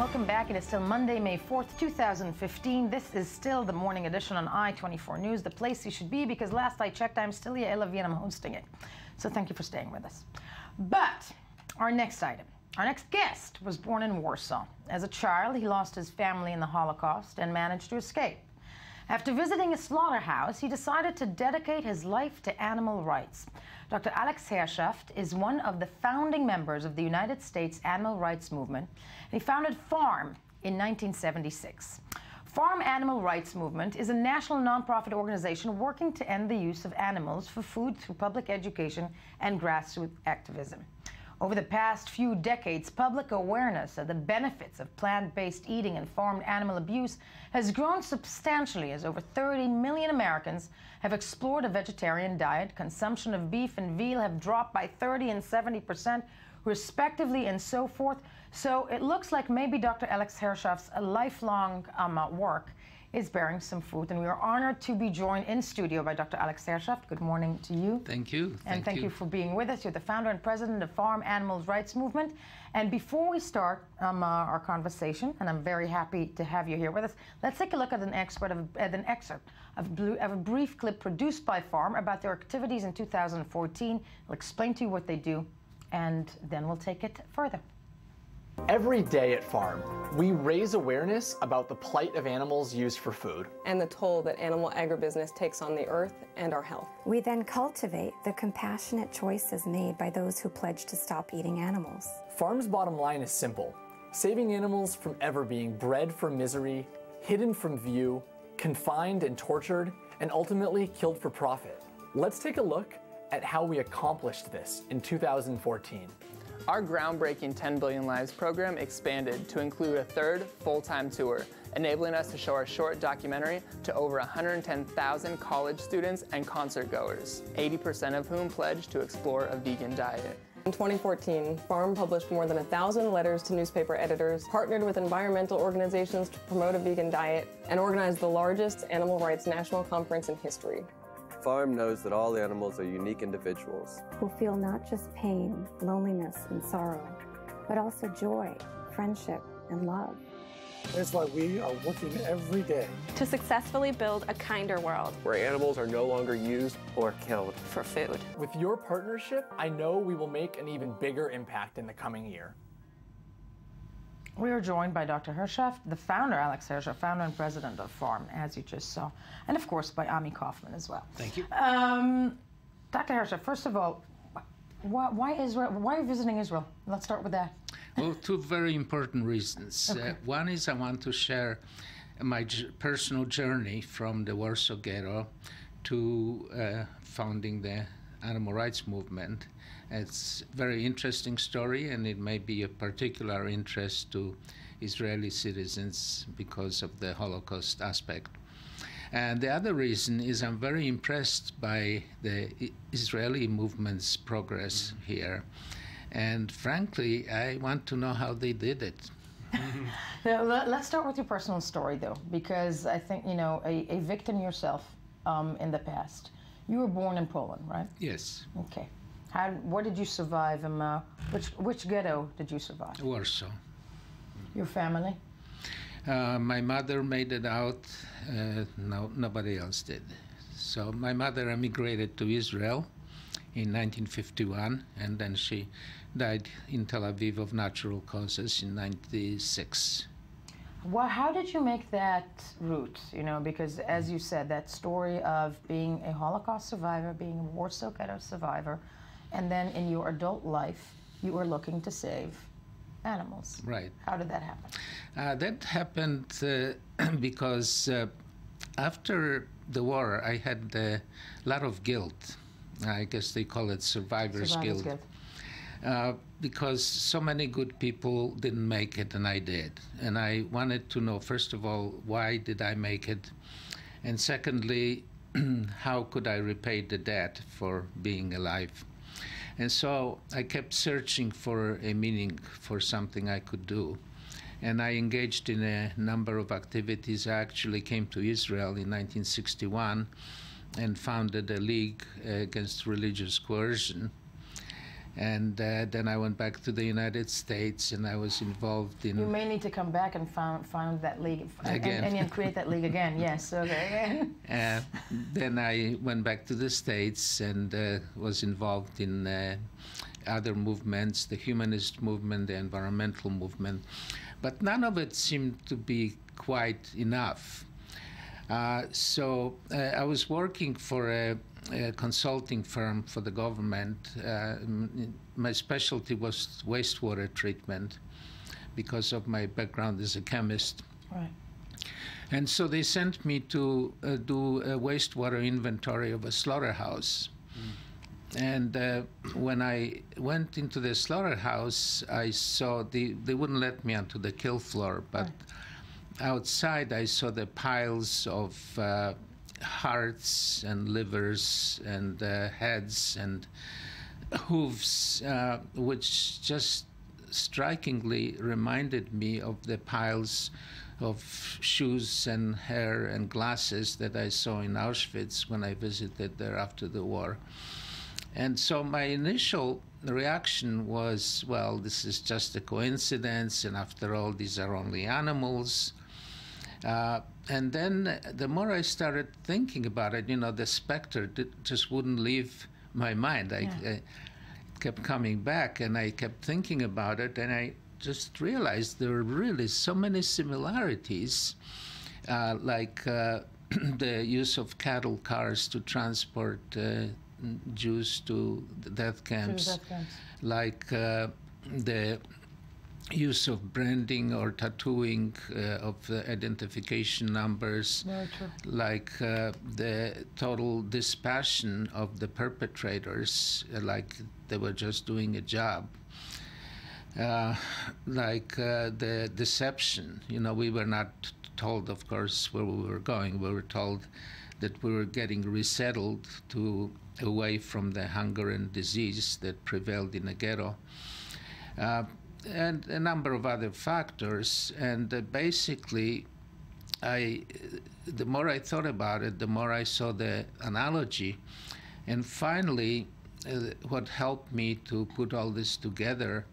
welcome back. It is still Monday, May 4th, 2015. This is still the morning edition on I-24 News, the place you should be, because last I checked, I'm still Yael Avi and I'm hosting it. So thank you for staying with us. But our next item, our next guest was born in Warsaw. As a child, he lost his family in the Holocaust and managed to escape. After visiting a slaughterhouse, he decided to dedicate his life to animal rights. Dr. Alex Hershaft is one of the founding members of the United States Animal Rights Movement. He founded FARM in 1976. FARM Animal Rights Movement is a national nonprofit organization working to end the use of animals for food through public education and grassroots activism. Over the past few decades, public awareness of the benefits of plant-based eating and farmed animal abuse has grown substantially as over 30 million Americans have explored a vegetarian diet. Consumption of beef and veal have dropped by 30% and 70%, respectively, and so forth. So it looks like maybe Dr. Alex Hershaft's lifelong work is bearing some fruit, and we are honored to be joined in studio by Dr. Alex Hershaft. Good morning to you. Thank you. And thank you for being with us. You're the founder and president of Farm Animal Rights Movement. And before we start our conversation, and I'm very happy to have you here with us, let's take a look at an excerpt of a brief clip produced by Farm about their activities in 2014. I'll explain to you what they do, and then we'll take it further. Every day at Farm, we raise awareness about the plight of animals used for food. And the toll that animal agribusiness takes on the earth and our health. We then cultivate the compassionate choices made by those who pledge to stop eating animals. Farm's bottom line is simple: saving animals from ever being bred for misery, hidden from view, confined and tortured, and ultimately killed for profit. Let's take a look at how we accomplished this in 2014. Our groundbreaking 10 Billion Lives program expanded to include a third full-time tour, enabling us to show our short documentary to over 110,000 college students and concert goers, 80% of whom pledged to explore a vegan diet. In 2014, Farm published more than 1,000 letters to newspaper editors, partnered with environmental organizations to promote a vegan diet, and organized the largest animal rights national conference in history. Farm knows that all animals are unique individuals who feel not just pain, loneliness, and sorrow, but also joy, friendship, and love. That's why we are working every day to successfully build a kinder world where animals are no longer used or killed for food. With your partnership, I know we will make an even bigger impact in the coming year. We are joined by Dr. Hershaft, the founder, Alex Hershaft, founder and president of FARM, as you just saw, and of course by Ami Kaufman as well. Thank you. Dr. Hershaft, first of all, why Israel? Why are you visiting Israel? Let's start with that. Well, two very important reasons. Okay. One is I want to share my personal journey from the Warsaw Ghetto to founding the Animal Rights Movement. It's a very interesting story, and it may be of particular interest to Israeli citizens because of the Holocaust aspect. And the other reason is I'm very impressed by the Israeli movement's progress here. And frankly, I want to know how they did it. Now, let's start with your personal story, though, because I think, you know, a victim yourself in the past. You were born in Poland, right? Yes. Okay. Where did you survive? Which ghetto did you survive? Warsaw. Your family? My mother made it out. No, nobody else did. So my mother emigrated to Israel in 1951, and then she died in Tel Aviv of natural causes in 1996. Well, how did you make that route? You know, because as you said, that story of being a Holocaust survivor, being a Warsaw Ghetto survivor, and then in your adult life, you were looking to save animals. Right. How did that happen? That happened because after the war, I had a lot of guilt. I guess they call it survivor's guilt. Because so many good people didn't make it, and I did. And I wanted to know, first of all, why did I make it? And secondly, how could I repay the debt for being alive? And so I kept searching for a meaning, for something I could do. And I engaged in a number of activities. I actually came to Israel in 1961 and founded a league against religious coercion. And then I went back to the United States, and I was involved in... You may need to come back and found that league again. And create that league again. Yes, okay. Then I went back to the States and was involved in other movements, the humanist movement, the environmental movement. But none of it seemed to be quite enough. So I was working for a consulting firm for the government. My specialty was wastewater treatment because of my background as a chemist. Right. And so they sent me to do a wastewater inventory of a slaughterhouse. And when I went into the slaughterhouse, I saw they wouldn't let me onto the kill floor, but outside I saw the piles of hearts and livers and heads and hooves, which just strikingly reminded me of the piles of shoes and hair and glasses that I saw in Auschwitz when I visited there after the war. And so my initial reaction was, well, this is just a coincidence, and after all, these are only animals. And then the more I started thinking about it, the specter just wouldn't leave my mind. I kept coming back, and I kept thinking about it, and I just realized there were really so many similarities, like the use of cattle cars to transport Jews to the death camps, like the use of branding or tattooing of the identification numbers, like the total dispassion of the perpetrators, like they were just doing a job, like the deception. We were not told, of course, where we were going. We were told that we were getting resettled away from the hunger and disease that prevailed in the ghetto. And a number of other factors, and basically, the more I thought about it, the more I saw the analogy, and finally, what helped me to put all this together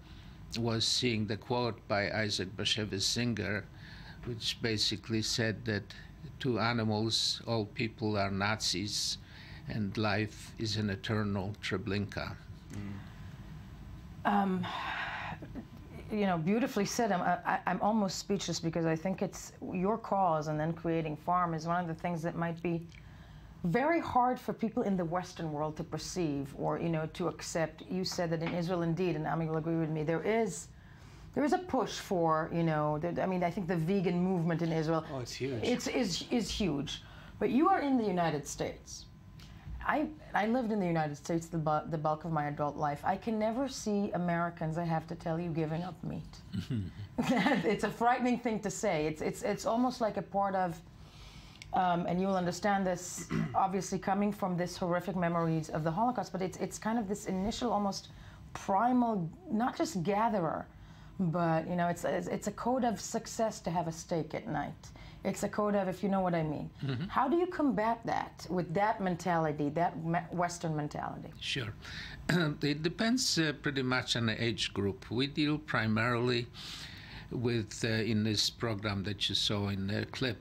was seeing the quote by Isaac Bashevis Singer, which basically said that to animals, all people are Nazis, and life is an eternal Treblinka. Beautifully said. I'm almost speechless because I think it's your cause, and then creating farm is one of the things that might be very hard for people in the Western world to perceive or to accept. You said that in Israel, indeed, and Ami will agree with me, there is a push for I think the vegan movement in Israel. Oh, it's huge. It's huge, but you are in the United States. I lived in the United States the bulk of my adult life. I can never see Americans, I have to tell you, giving up meat. It's a frightening thing to say. It's almost like a part of, and you will understand this, obviously coming from this horrific memories of the Holocaust, but it's kind of this initial, almost primal, not just gatherer, but it's a code of success to have a steak at night. It's a code of, if you know what I mean. Mm-hmm. How do you combat that with that mentality, that Western mentality? Sure. It depends pretty much on the age group. We deal primarily with, in this program that you saw in the clip,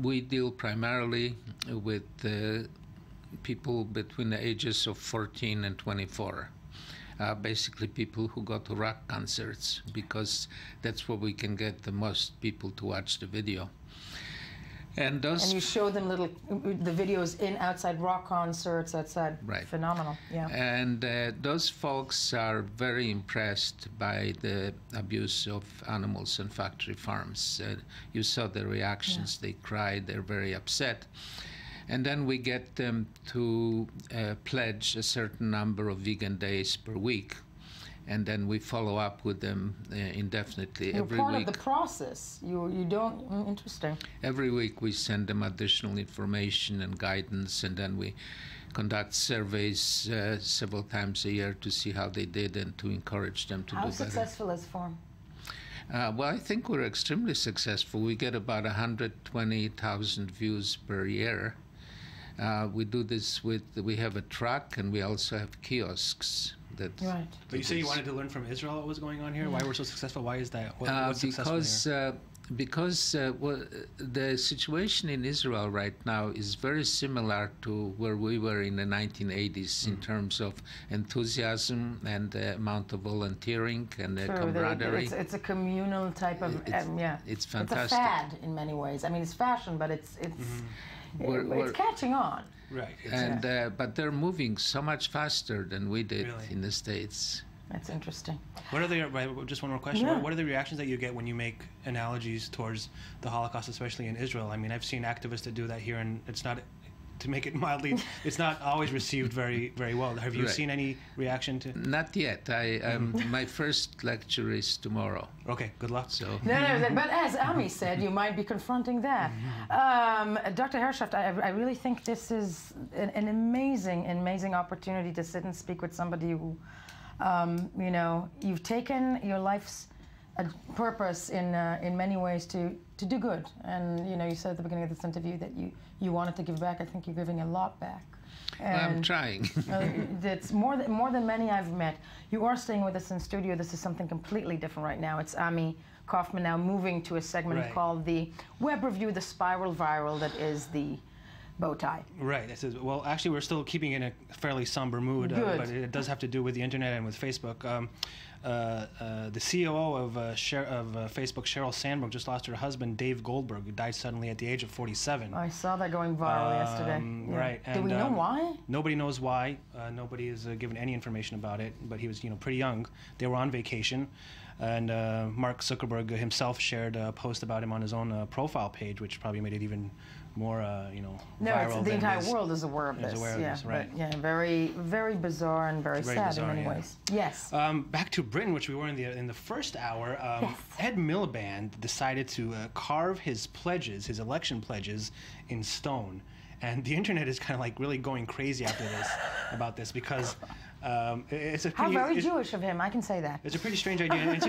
we deal primarily with people between the ages of 14 and 24. Basically people who go to rock concerts, because that's where we can get the most people to watch the video. And you show them the videos in outside rock concerts, outside. Right. Phenomenal, yeah. And those folks are very impressed by the abuse of animals on factory farms. You saw the reactions, they cried, they're very upset. And then we get them to pledge a certain number of vegan days per week. And then we follow up with them indefinitely. You're part of the process. You don't, interesting. Every week we send them additional information and guidance, and then we conduct surveys several times a year to see how they did and to encourage them to do better. How successful is Farm? Well, I think we're extremely successful. We get about 120,000 views per year. We do this we have a truck, and we also have kiosks that. Right. But you say you wanted to learn from Israel what was going on here? Why we're so successful? Why is that? What's successful here? Because the situation in Israel right now is very similar to where we were in the 1980s in terms of enthusiasm and the amount of volunteering and the camaraderie. It's a communal type of, It's fantastic. It's a fad in many ways. I mean, it's fashion, but it's catching on. Right. And but they're moving so much faster than we did in the States. That's interesting. What are the, just one more question, what are the reactions that you get when you make analogies towards the Holocaust, especially in Israel? I mean, I've seen activists that do that here, and it's not, to make it mildly, it's not always received very, very well. Have you seen any reaction to? Not yet. My first lecture is tomorrow. Okay, good luck. So. No, but as Ami said, you might be confronting that. Dr. Hershaft, I really think this is an amazing opportunity to sit and speak with somebody who, you know, you've taken your life's purpose in many ways to do good. And, you know, you said at the beginning of this interview that you wanted to give back. I think you're giving a lot back. And I'm trying. It's more than many I've met. You are staying with us in studio. This is something completely different right now. It's Ami Kaufman now moving to a segment called the Web Review, the Spiral Viral, that is the bow tie. Right. Well, actually, we're still keeping in a fairly somber mood, but it does have to do with the internet and with Facebook. The COO of Facebook, Sheryl Sandberg, just lost her husband, Dave Goldberg, who died suddenly at the age of 47. I saw that going viral yesterday. Right. Do we know why? Nobody knows why. Nobody has given any information about it, but he was, you know, pretty young. They were on vacation. And Mark Zuckerberg himself shared a post about him on his own profile page, which probably made it even more, you know, viral. The entire world is aware of this. Right. But, very, very bizarre and very sad bizarre, in many ways. Yes. Back to Britain, which we were in the first hour. Ed Miliband decided to carve his pledges, his election pledges, in stone, and the internet is kind of like really going crazy after this about this because. It's a pretty, how very Jewish of him, I can say that. It's a pretty strange idea. And it's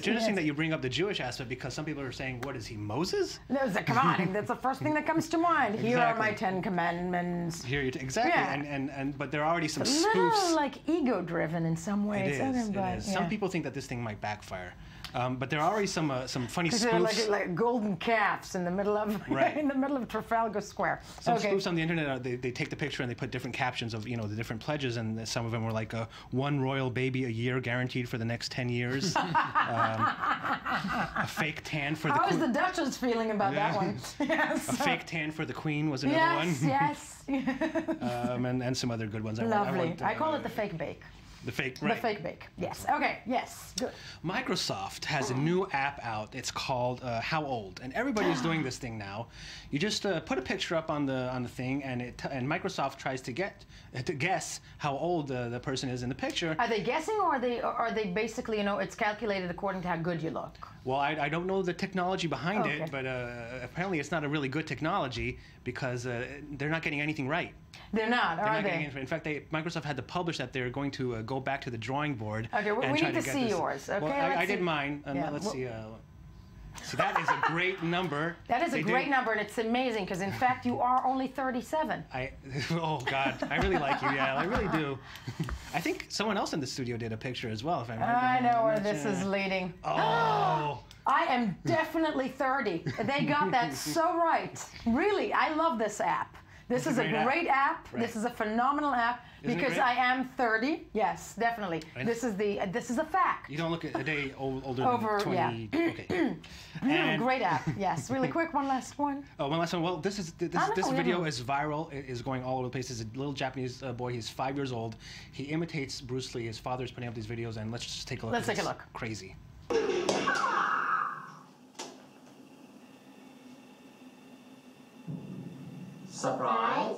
interesting that you bring up the Jewish aspect because some people are saying, what is he, Moses? No, come on, that's the first thing that comes to mind. Exactly. Here are my 10 commandments. Exactly, but there are already some spoofs. A little like ego-driven in some ways. It is. Some people think that this thing might backfire. But there are already some funny spoofs. They're like golden calves in the middle of in the middle of Trafalgar Square. Some spoofs on the internet. They take the picture and they put different captions of the different pledges, and some of them were like one royal baby a year guaranteed for the next 10 years. A fake tan for the. How is the Duchess feeling about that one? Yes. A fake tan for the Queen was another one. Yes. And some other good ones. Lovely. I call it the fake bake. The fake, The fake bake. Yes. Okay. Yes. Good. Microsoft has a new app out. It's called How Old, and everybody's doing this thing now. You just put a picture up on the thing, and Microsoft tries to guess how old the person is in the picture. Are they guessing, or are they basically, it's calculated according to how good you look? Well, I don't know the technology behind it, but apparently it's not a really good technology because they're not getting anything right. They're not, are they? In fact, Microsoft had to publish that they're going to go back to the drawing board. Okay, well, we need to see yours. Okay, well, I did mine. Let's see. See, that is a great number. That is a great number, and it's amazing because, in fact, you are only 37. Oh, God. I really like you. Yeah, I really do. I think someone else in the studio did a picture as well, if I'm right. I know where this is leading. Oh. I am definitely 30. They got that so right. Really, I love this app. This is a great app. Right. This is a phenomenal app because I am 30. Yes, definitely. This is a fact. You don't look a day older than 20. Yeah. Okay. Great app. Yes. Really quick, one last one. Oh, one last one. Well, this video is viral. It is going all over the place. It's a little Japanese boy. He's 5 years old. He imitates Bruce Lee. His father's putting up these videos, and let's just take a look. Let's take a look. Crazy. Surprise!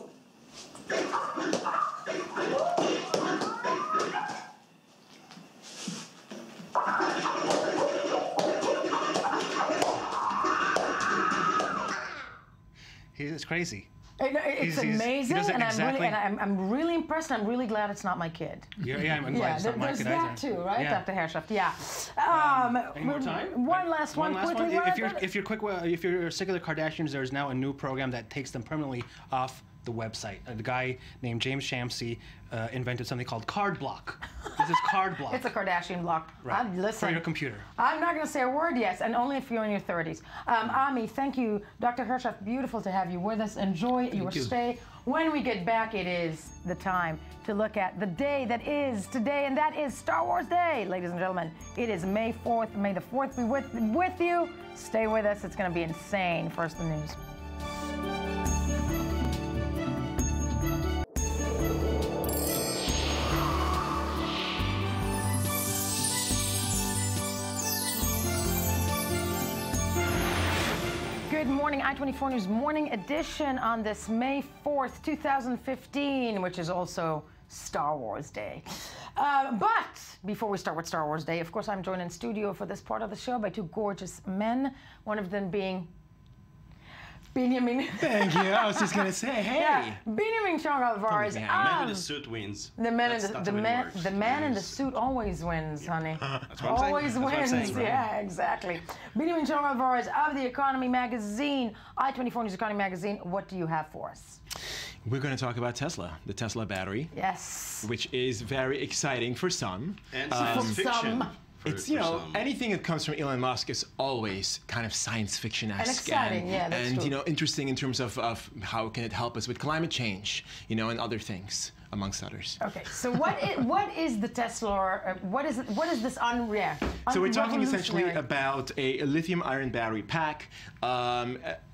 It's crazy. It's amazing, and I'm really impressed. And I'm really glad it's not my kid. I'm glad it's not my kid that too, right, Dr. Hershaft? Yeah. Any more time? One last one. If you're sick of the Kardashians, there's now a new program that takes them permanently off the website. The guy named James Shamsi invented something called card block. This is card block. It's a Kardashian block. Right. Listen, for your computer. I'm not going to say a word, yes, and only if you're in your 30s. Ami, thank you. Dr. Hershaft, beautiful to have you with us. Enjoy your stay. When we get back, it is the time to look at the day that is today, and that is Star Wars Day, ladies and gentlemen. It is May 4th. May the 4th be with you. Stay with us. It's going to be insane. First, the news. Good morning, I-24 News Morning Edition on this May 4th, 2015, which is also Star Wars Day. But before we start with Star Wars Day, of course, I'm joined in studio for this part of the show by two gorgeous men, one of them being Benjamin. Thank you. I was just going to say, hey. Yeah, Benjamin Chong Alvarez. The man in the suit wins. The man in the suit always wins, honey. That's what I'm always saying. wins. That's what I'm saying, yeah, exactly. Benjamin Chong Alvarez of The Economy Magazine, I-24 News Economy Magazine. What do you have for us? We're going to talk about Tesla, the Tesla battery. Yes. Which is very exciting for some. And science fiction. It's, you know, anything that comes from Elon Musk is always kind of science fiction-esque. And exciting, yeah, that's and true. you know, interesting in terms of how can it help us with climate change, you know, and other things, amongst others. Okay, so what is the Tesla, what is this So we're talking essentially about a lithium-ion battery pack.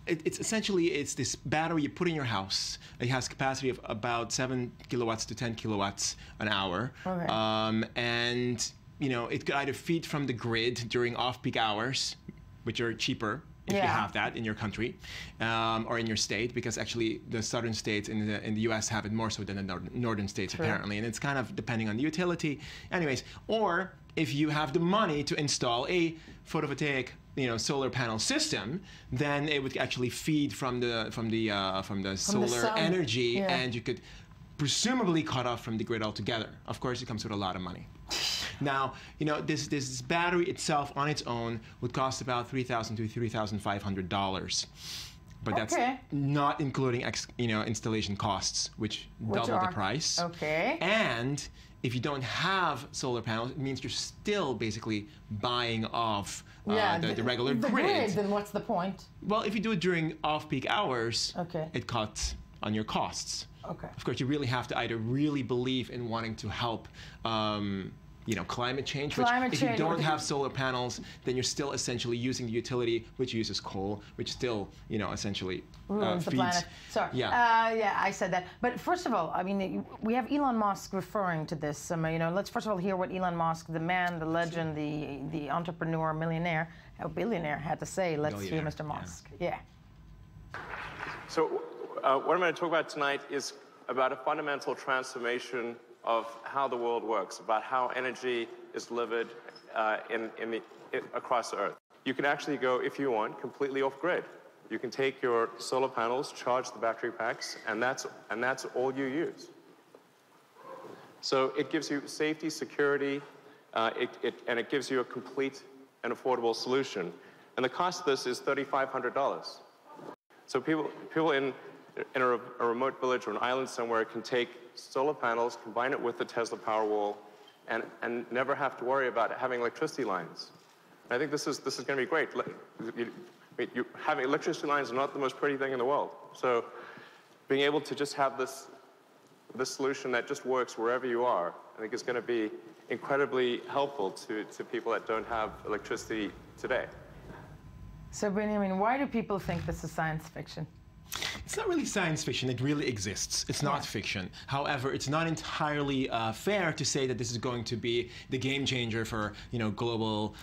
It's essentially this battery you put in your house. It has capacity of about 7 kilowatts to 10 kilowatts an hour. Okay. And you know, it could either feed from the grid during off-peak hours, which are cheaper if you have that in your country or in your state, because actually the southern states in the U.S. have it more so than the northern states apparently, and it's kind of depending on the utility. Anyways, or if you have the money to install a photovoltaic, you know, solar panel system, then it would actually feed from the solar energy, and you could presumably cut off from the grid altogether. Of course, it comes with a lot of money. Now, you know, this battery itself on its own would cost about $3,000 to $3,500. But that's not including installation costs, which double the price. Okay. And if you don't have solar panels, it means you're still basically buying off the regular grid. Then what's the point? Well, if you do it during off-peak hours, okay, it cuts on your costs. Okay. Of course, you really have to either really believe in wanting to help you know, climate change, if you don't have solar panels, then you're still essentially using the utility, which uses coal, which still, you know, essentially ruins the planet. Sorry. Yeah, I said that. But first of all, I mean, we have Elon Musk referring to this. You know, let's first of all hear what Elon Musk, the man, the legend, the entrepreneur, millionaire, billionaire, had to say. Let's hear Mr. Musk. Yeah. So what I'm going to talk about tonight is about a fundamental transformation of how the world works, about how energy is delivered across the Earth. You can actually go, if you want, completely off-grid. You can take your solar panels, charge the battery packs, and that's all you use. So it gives you safety, security, and it gives you a complete and affordable solution. And the cost of this is $3,500. So people in a remote village or an island somewhere can take solar panels, combine it with the Tesla Powerwall, and never have to worry about having electricity lines. And I think this is going to be great. Having electricity lines is not the most pretty thing in the world. So being able to just have this solution that just works wherever you are, I think is going to be incredibly helpful to people that don't have electricity today. So Benjamin, why do people think this is science fiction? It's not really science fiction. It really exists. It's not fiction. However, it's not entirely fair to say that this is going to be the game changer for, you know, global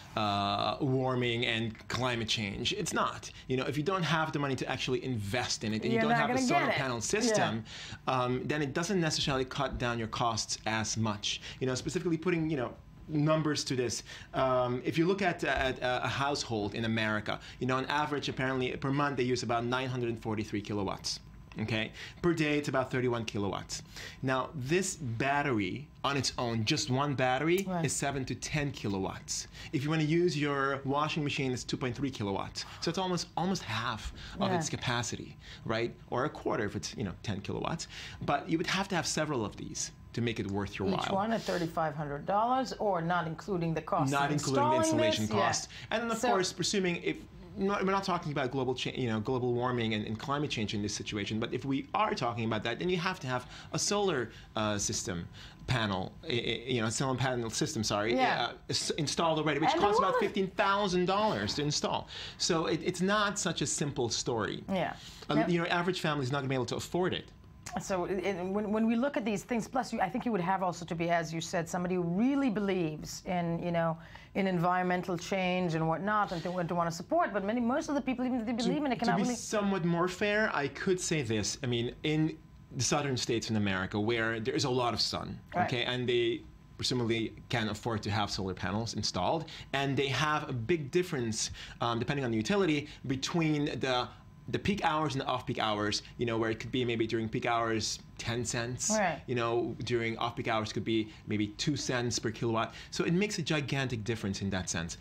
warming and climate change. It's not. You know, if you don't have the money to actually invest in it, and you don't have a solar panel system, then it doesn't necessarily cut down your costs as much. You know, specifically putting, you know, numbers to this. If you look at a household in America, you know, on average, apparently per month they use about 943 kilowatts. Okay, per day it's about 31 kilowatts. Now this battery on its own, just one battery, is 7 to 10 kilowatts. If you want to use your washing machine, it's 2.3 kilowatts. So it's almost half of its capacity, right? Or a quarter if it's 10 kilowatts. But you would have to have several of these to make it worth your while. Each one at $3,500, or not including the cost. Not of including the installation this? cost. And then of course, presuming if we're not talking about global warming and climate change in this situation, but if we are talking about that, then you have to have a solar system panel, solar panel system, installed already, which costs about $15,000 to install. So it's not such a simple story. Yeah. Average family is not going to be able to afford it. So when we look at these things, plus I think you would have also to be, as you said, somebody who really believes in in environmental change and whatnot, and to want to support. But most of the people, even if they believe in it, cannot really. To really. be somewhat more fair, I could say this. I mean, in the southern states in America, where there is a lot of sun, okay, and they presumably can afford to have solar panels installed, and they have a big difference depending on the utility between the peak hours and the off-peak hours, where it could be maybe during peak hours 10 cents, during off-peak hours could be maybe 2 cents per kilowatt. So it makes a gigantic difference in that sense.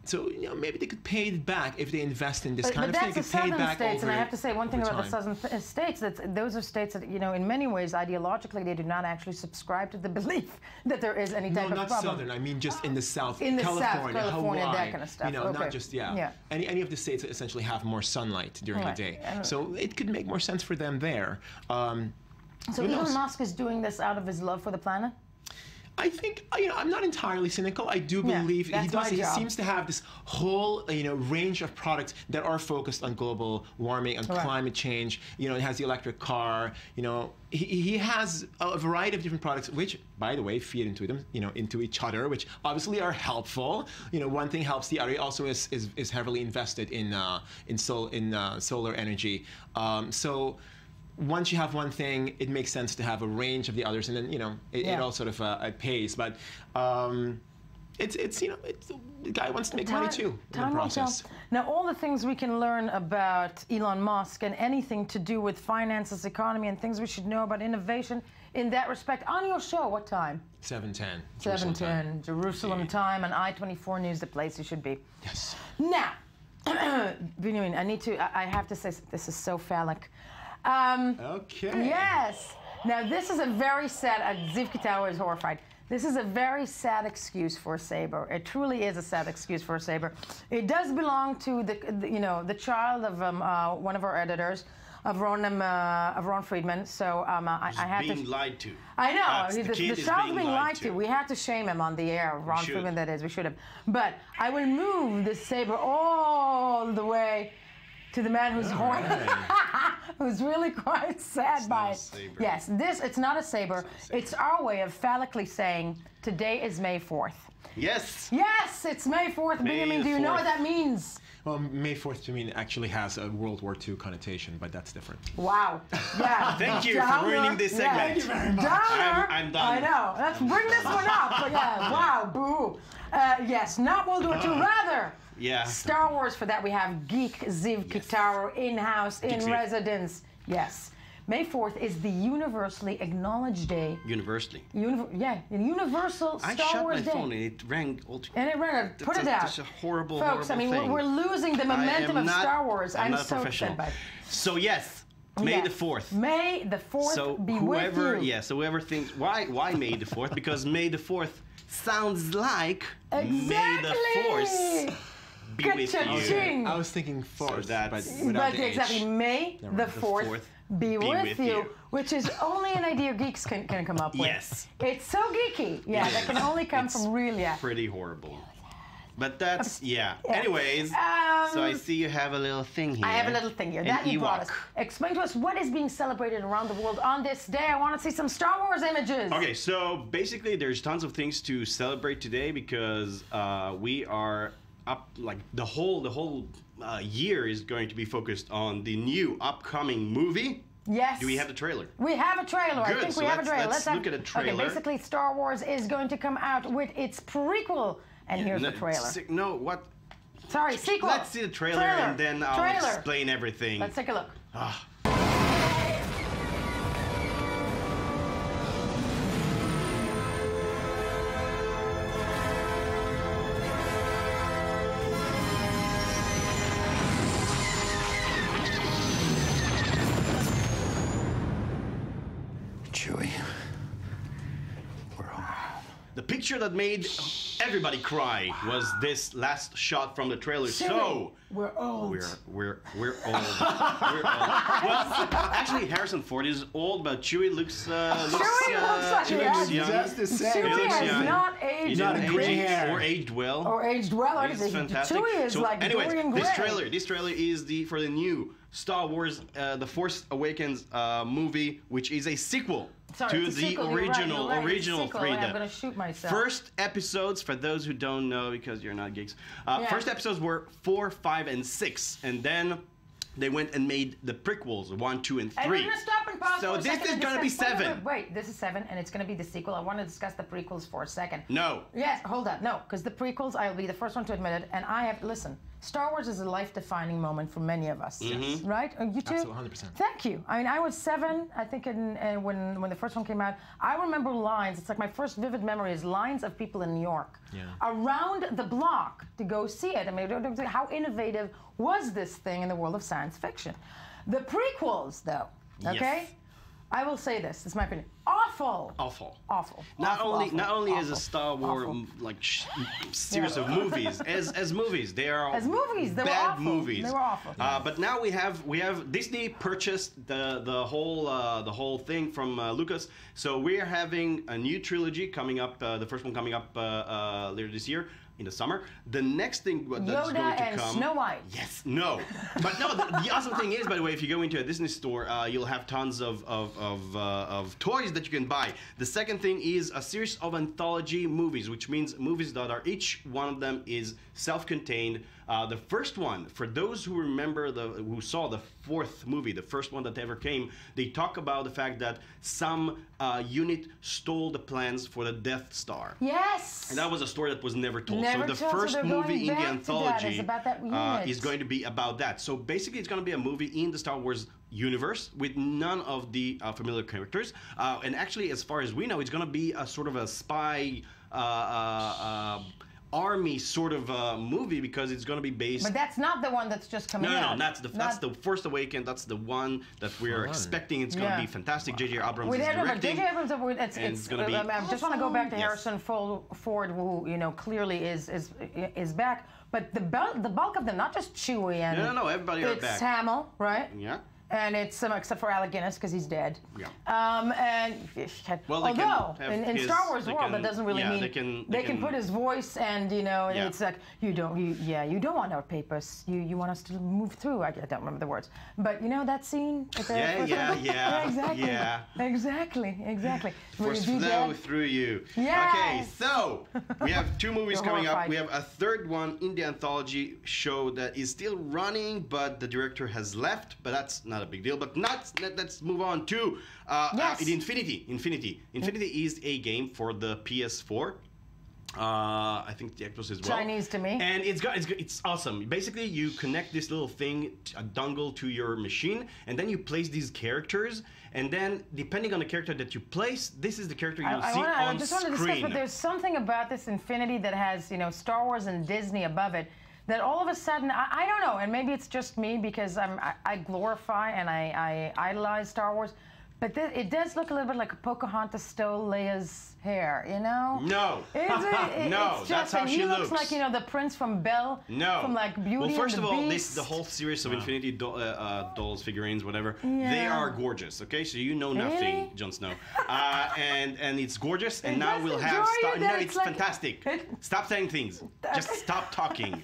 So maybe they could pay it back if they invest in this kind of thing. But that's the southern states, and I have to say one thing about the southern states, that those are states that, in many ways, ideologically, they do not actually subscribe to the belief that there is any type of problem. No, not southern. I mean just in the South. In the California, South, California, Hawaii, that kind of stuff. Not just, any of the states that essentially have more sunlight during the day. So it could make more sense for them there. So Elon Musk is doing this out of his love for the planet? I think, I'm not entirely cynical. I do believe he seems to have this whole, range of products that are focused on global warming and climate change. He has the electric car. He has a variety of different products, which, by the way, feed into them, into each other, which obviously are helpful. One thing helps the other. He also is heavily invested in solar energy. So once you have one thing, it makes sense to have a range of the others, and then it all sort of pays. But the guy wants to make money too in the process. Now, all the things we can learn about Elon Musk and anything to do with finances, economy, and things we should know about innovation in that respect on your show. What time? 7:10. 7:10 Jerusalem time, and I-24 News, the place you should be. Yes. Now, Benjamin, I have to say, this is so phallic. Okay. Yes. Now, this is a very sad. Ziv Kitawa is horrified. This is a very sad excuse for a saber. It truly is a sad excuse for a saber. It does belong to the child of one of our editors, of Ron Friedman. So I had being lied to. I know. The child's being lied to. We had to shame him on the air. Ron Friedman, that is. We should have. But I will move this saber all the way to the man who's who's really quite sad by it. Yes, it's not a saber. It's our way of phallically saying today is May 4th. Yes. Yes, it's May 4th. Benjamin, do you know what that means? Well, May 4th to me actually has a World War II connotation, but that's different. Wow. Yeah. Thank you for ruining this segment. Thank you very much. I'm done. I know. Let's bring this one up. But yeah, wow, boo. Yes, not World War II, rather. Yeah. Star Wars. For that we have Geek Ziv Kitaro in-house, in residence. Yes. May 4th is the universally acknowledged day. Universally. Universal Star Wars Day. I shut my phone and it rang altogether. And it rang. Put it down. That's a horrible, Folks, horrible thing. thing. We're losing the momentum of Star Wars. I'm not so professional. upset by it. So yes, May the 4th. May the 4th be with you. Yeah, so whoever thinks, why May the 4th? Because May the 4th sounds like May the 4th. Be with you. I was thinking fourth, but exactly, May the 4th be with you, which is only an idea geeks can come up with. Yes. It's so geeky. Yeah, that can only come from real, pretty horrible. But that's, Anyways, so I see you have a little thing here. I have a little thing here. That you brought us. Explain to us what is being celebrated around the world on this day. I want to see some Star Wars images. Okay, so basically there's tons of things to celebrate today because we are up, like the whole year is going to be focused on the new upcoming movie. Yes. Do we have the trailer? We have a trailer. Good. I think we have a trailer. Let's look at a trailer. Okay, basically Star Wars is going to come out with its prequel, and here's the trailer. No, what? Sorry, sequel. Let's see the trailer and then I'll explain everything. Let's take a look. picture that made everybody cry was this last shot from the trailer. So we're old. We're old. We're old. Well, actually, Harrison Ford is old, but Chewie looks young. Just the same. Chewie has not aged. Not gray hair. Or aged well. Or aged well. He's fantastic. Chewie is like Dorian Gray. This trailer is for the new Star Wars The Force Awakens movie, which is a sequel to the original three. I'm gonna shoot myself. First episodes, for those who don't know, because you're not geeks, first episodes were 4, 5, and 6, and then they went and made the prequels 1, 2, and 3. And we're gonna stop and pause so for a second. This is gonna be 7. Wait, this is 7, and it's gonna be the sequel. I want to discuss the prequels for a second. No. Yes, hold on. No, because the prequels, I'll be the first one to admit it, and listen. Star Wars is a life-defining moment for many of us, right? You too? Absolutely, 100%. Thank you. I mean, I was 7, I think, when the first one came out. I remember lines. It's like my first vivid memory is lines of people in New York around the block to go see it. I mean, how innovative was this thing in the world of science fiction? The prequels, though, okay? Yes. I will say this is my opinion. Awful. Not only as a Star Wars series of movies, as movies, they are bad movies. They were awful. But now we have Disney purchased the whole thing from Lucas, so we're having a new trilogy coming up. The first one coming up later this year. In the summer, the next thing that's Yoda going to and come. Snow White. Yes, no, but no. The awesome thing is, by the way, if you go into a Disney store, you'll have tons of toys that you can buy. The second thing is a series of anthology movies, which means movies that are each one of them is self-contained. The first one, for those who remember who saw the 4th movie, the first one that ever came, they talk about the fact that some unit stole the plans for the Death Star. Yes. And that was a story that was never told. So the first movie in the anthology is going to be about that. So basically, it's going to be a movie in the Star Wars universe with none of the familiar characters. And actually, as far as we know, it's going to be a sort of a spy army sort of movie, because it's going to be based. But that's not the one that's just coming out. No, that's the Force Awakens. That's the one that we're expecting. It's going to be fantastic. J.J. Abrams is directing. J.J. Abrams, it's going to be. I just want to go back to Harrison Ford, who clearly is back. But the bulk of them, not just Chewie and no, everybody are back. It's Hamill, right? Yeah. And it's except for Alec Guinness because he's dead. Yeah. Although in Star Wars world that doesn't really mean they can put his voice and it's like you don't want our papers. You want us to move through. I don't remember the words, but that scene. Exactly. Force flow through you. Yes. Okay, so we have 2 movies coming up. We have a 3rd one in the anthology show that is still running, but the director has left. But that's not a big deal. But let's move on to Infinity. Infinity is a game for the PS4. I think the Xbox as well. Chinese to me. And it's awesome. Basically, you connect this little thing, a dongle, to your machine, and then you place these characters. And then, depending on the character that you place, this is the character you'll see on screen. I just want to discuss, but there's something about this Infinity that has, Star Wars and Disney above it, that all of a sudden, I don't know, and maybe it's just me because I glorify and I idolize Star Wars, but it does look a little bit like Pocahontas stole Leia's hair, No. It's that's how she looks. He looks like, the prince from Belle. No. From like Beauty and the Beast. Well, first of all, the whole series of Infinity dolls, figurines, whatever, they are gorgeous, okay? So you know nothing, Jon Snow. And it's gorgeous, and now we'll have... No, it's fantastic. Stop saying things. Just stop talking,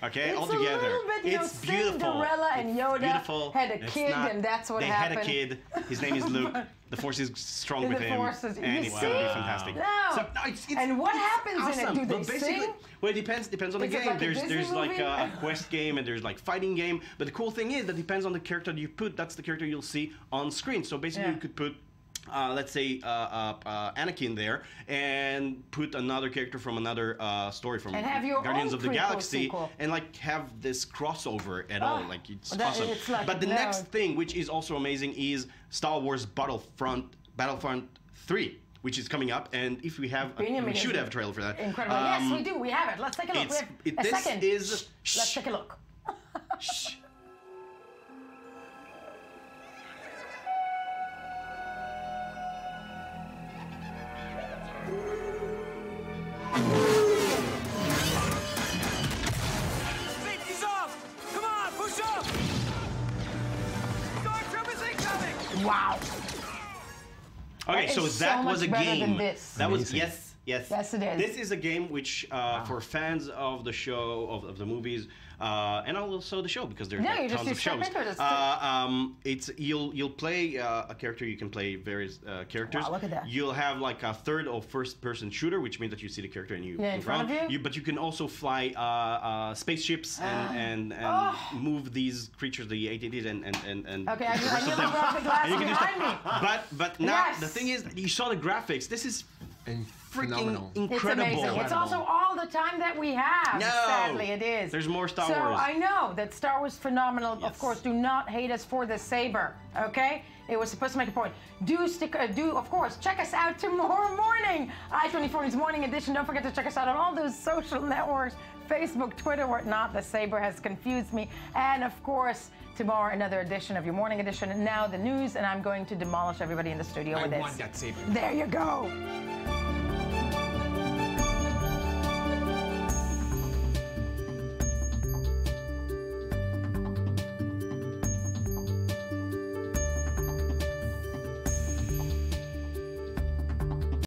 okay? All together. It's beautiful. Cinderella and Yoda had a kid, and that's what happened. They had a kid. His name is Luke. The Force is strong with him, and it's going to be fantastic. No. So, and what happens awesome. in it? Do they sing? Well, it depends on the game. Like there's like a quest game, and there's like fighting game. But the cool thing is that depends on the character that you put. That's the character you'll see on screen. So basically, you could put. Let's say Anakin there, and put another character from another story from Guardians of the Galaxy, and like have this crossover at all. Like it's awesome. But the next thing, which is also amazing, is Star Wars Battlefront 3. Which is coming up, and if we have, we should have a trailer for that. Incredible! Yes, we do. We have it. Let's take a look. We have a second. Let's take a look. Shh. Wow. Okay, so that was a game. That was yes. Yes, it is. This is a game which, for fans of the show, of the movies, and also the show, because there's tons of shows. It's you'll play a character. You can play various characters. Wow, look at that. You'll have like a third or first person shooter, which means that you see the character and you in front of you. But you can also fly spaceships and move these creatures, the ATDs, and okay, I knew the graphic last behind me. But now the thing is, you saw the graphics. This is freaking incredible. It's amazing. It's also all the time that we have. No. Sadly, it is. There's more Star Wars. So I know that Star Wars phenomenal. Yes. Of course, do not hate us for the saber. Okay, it was supposed to make a point. Of course, check us out tomorrow morning. I-24's Morning Edition. Don't forget to check us out on all those social networks, Facebook, Twitter, whatnot. The saber has confused me. And of course, tomorrow another edition of your Morning Edition. And now the news, and I'm going to demolish everybody in the studio with this. I want that saber. There you go.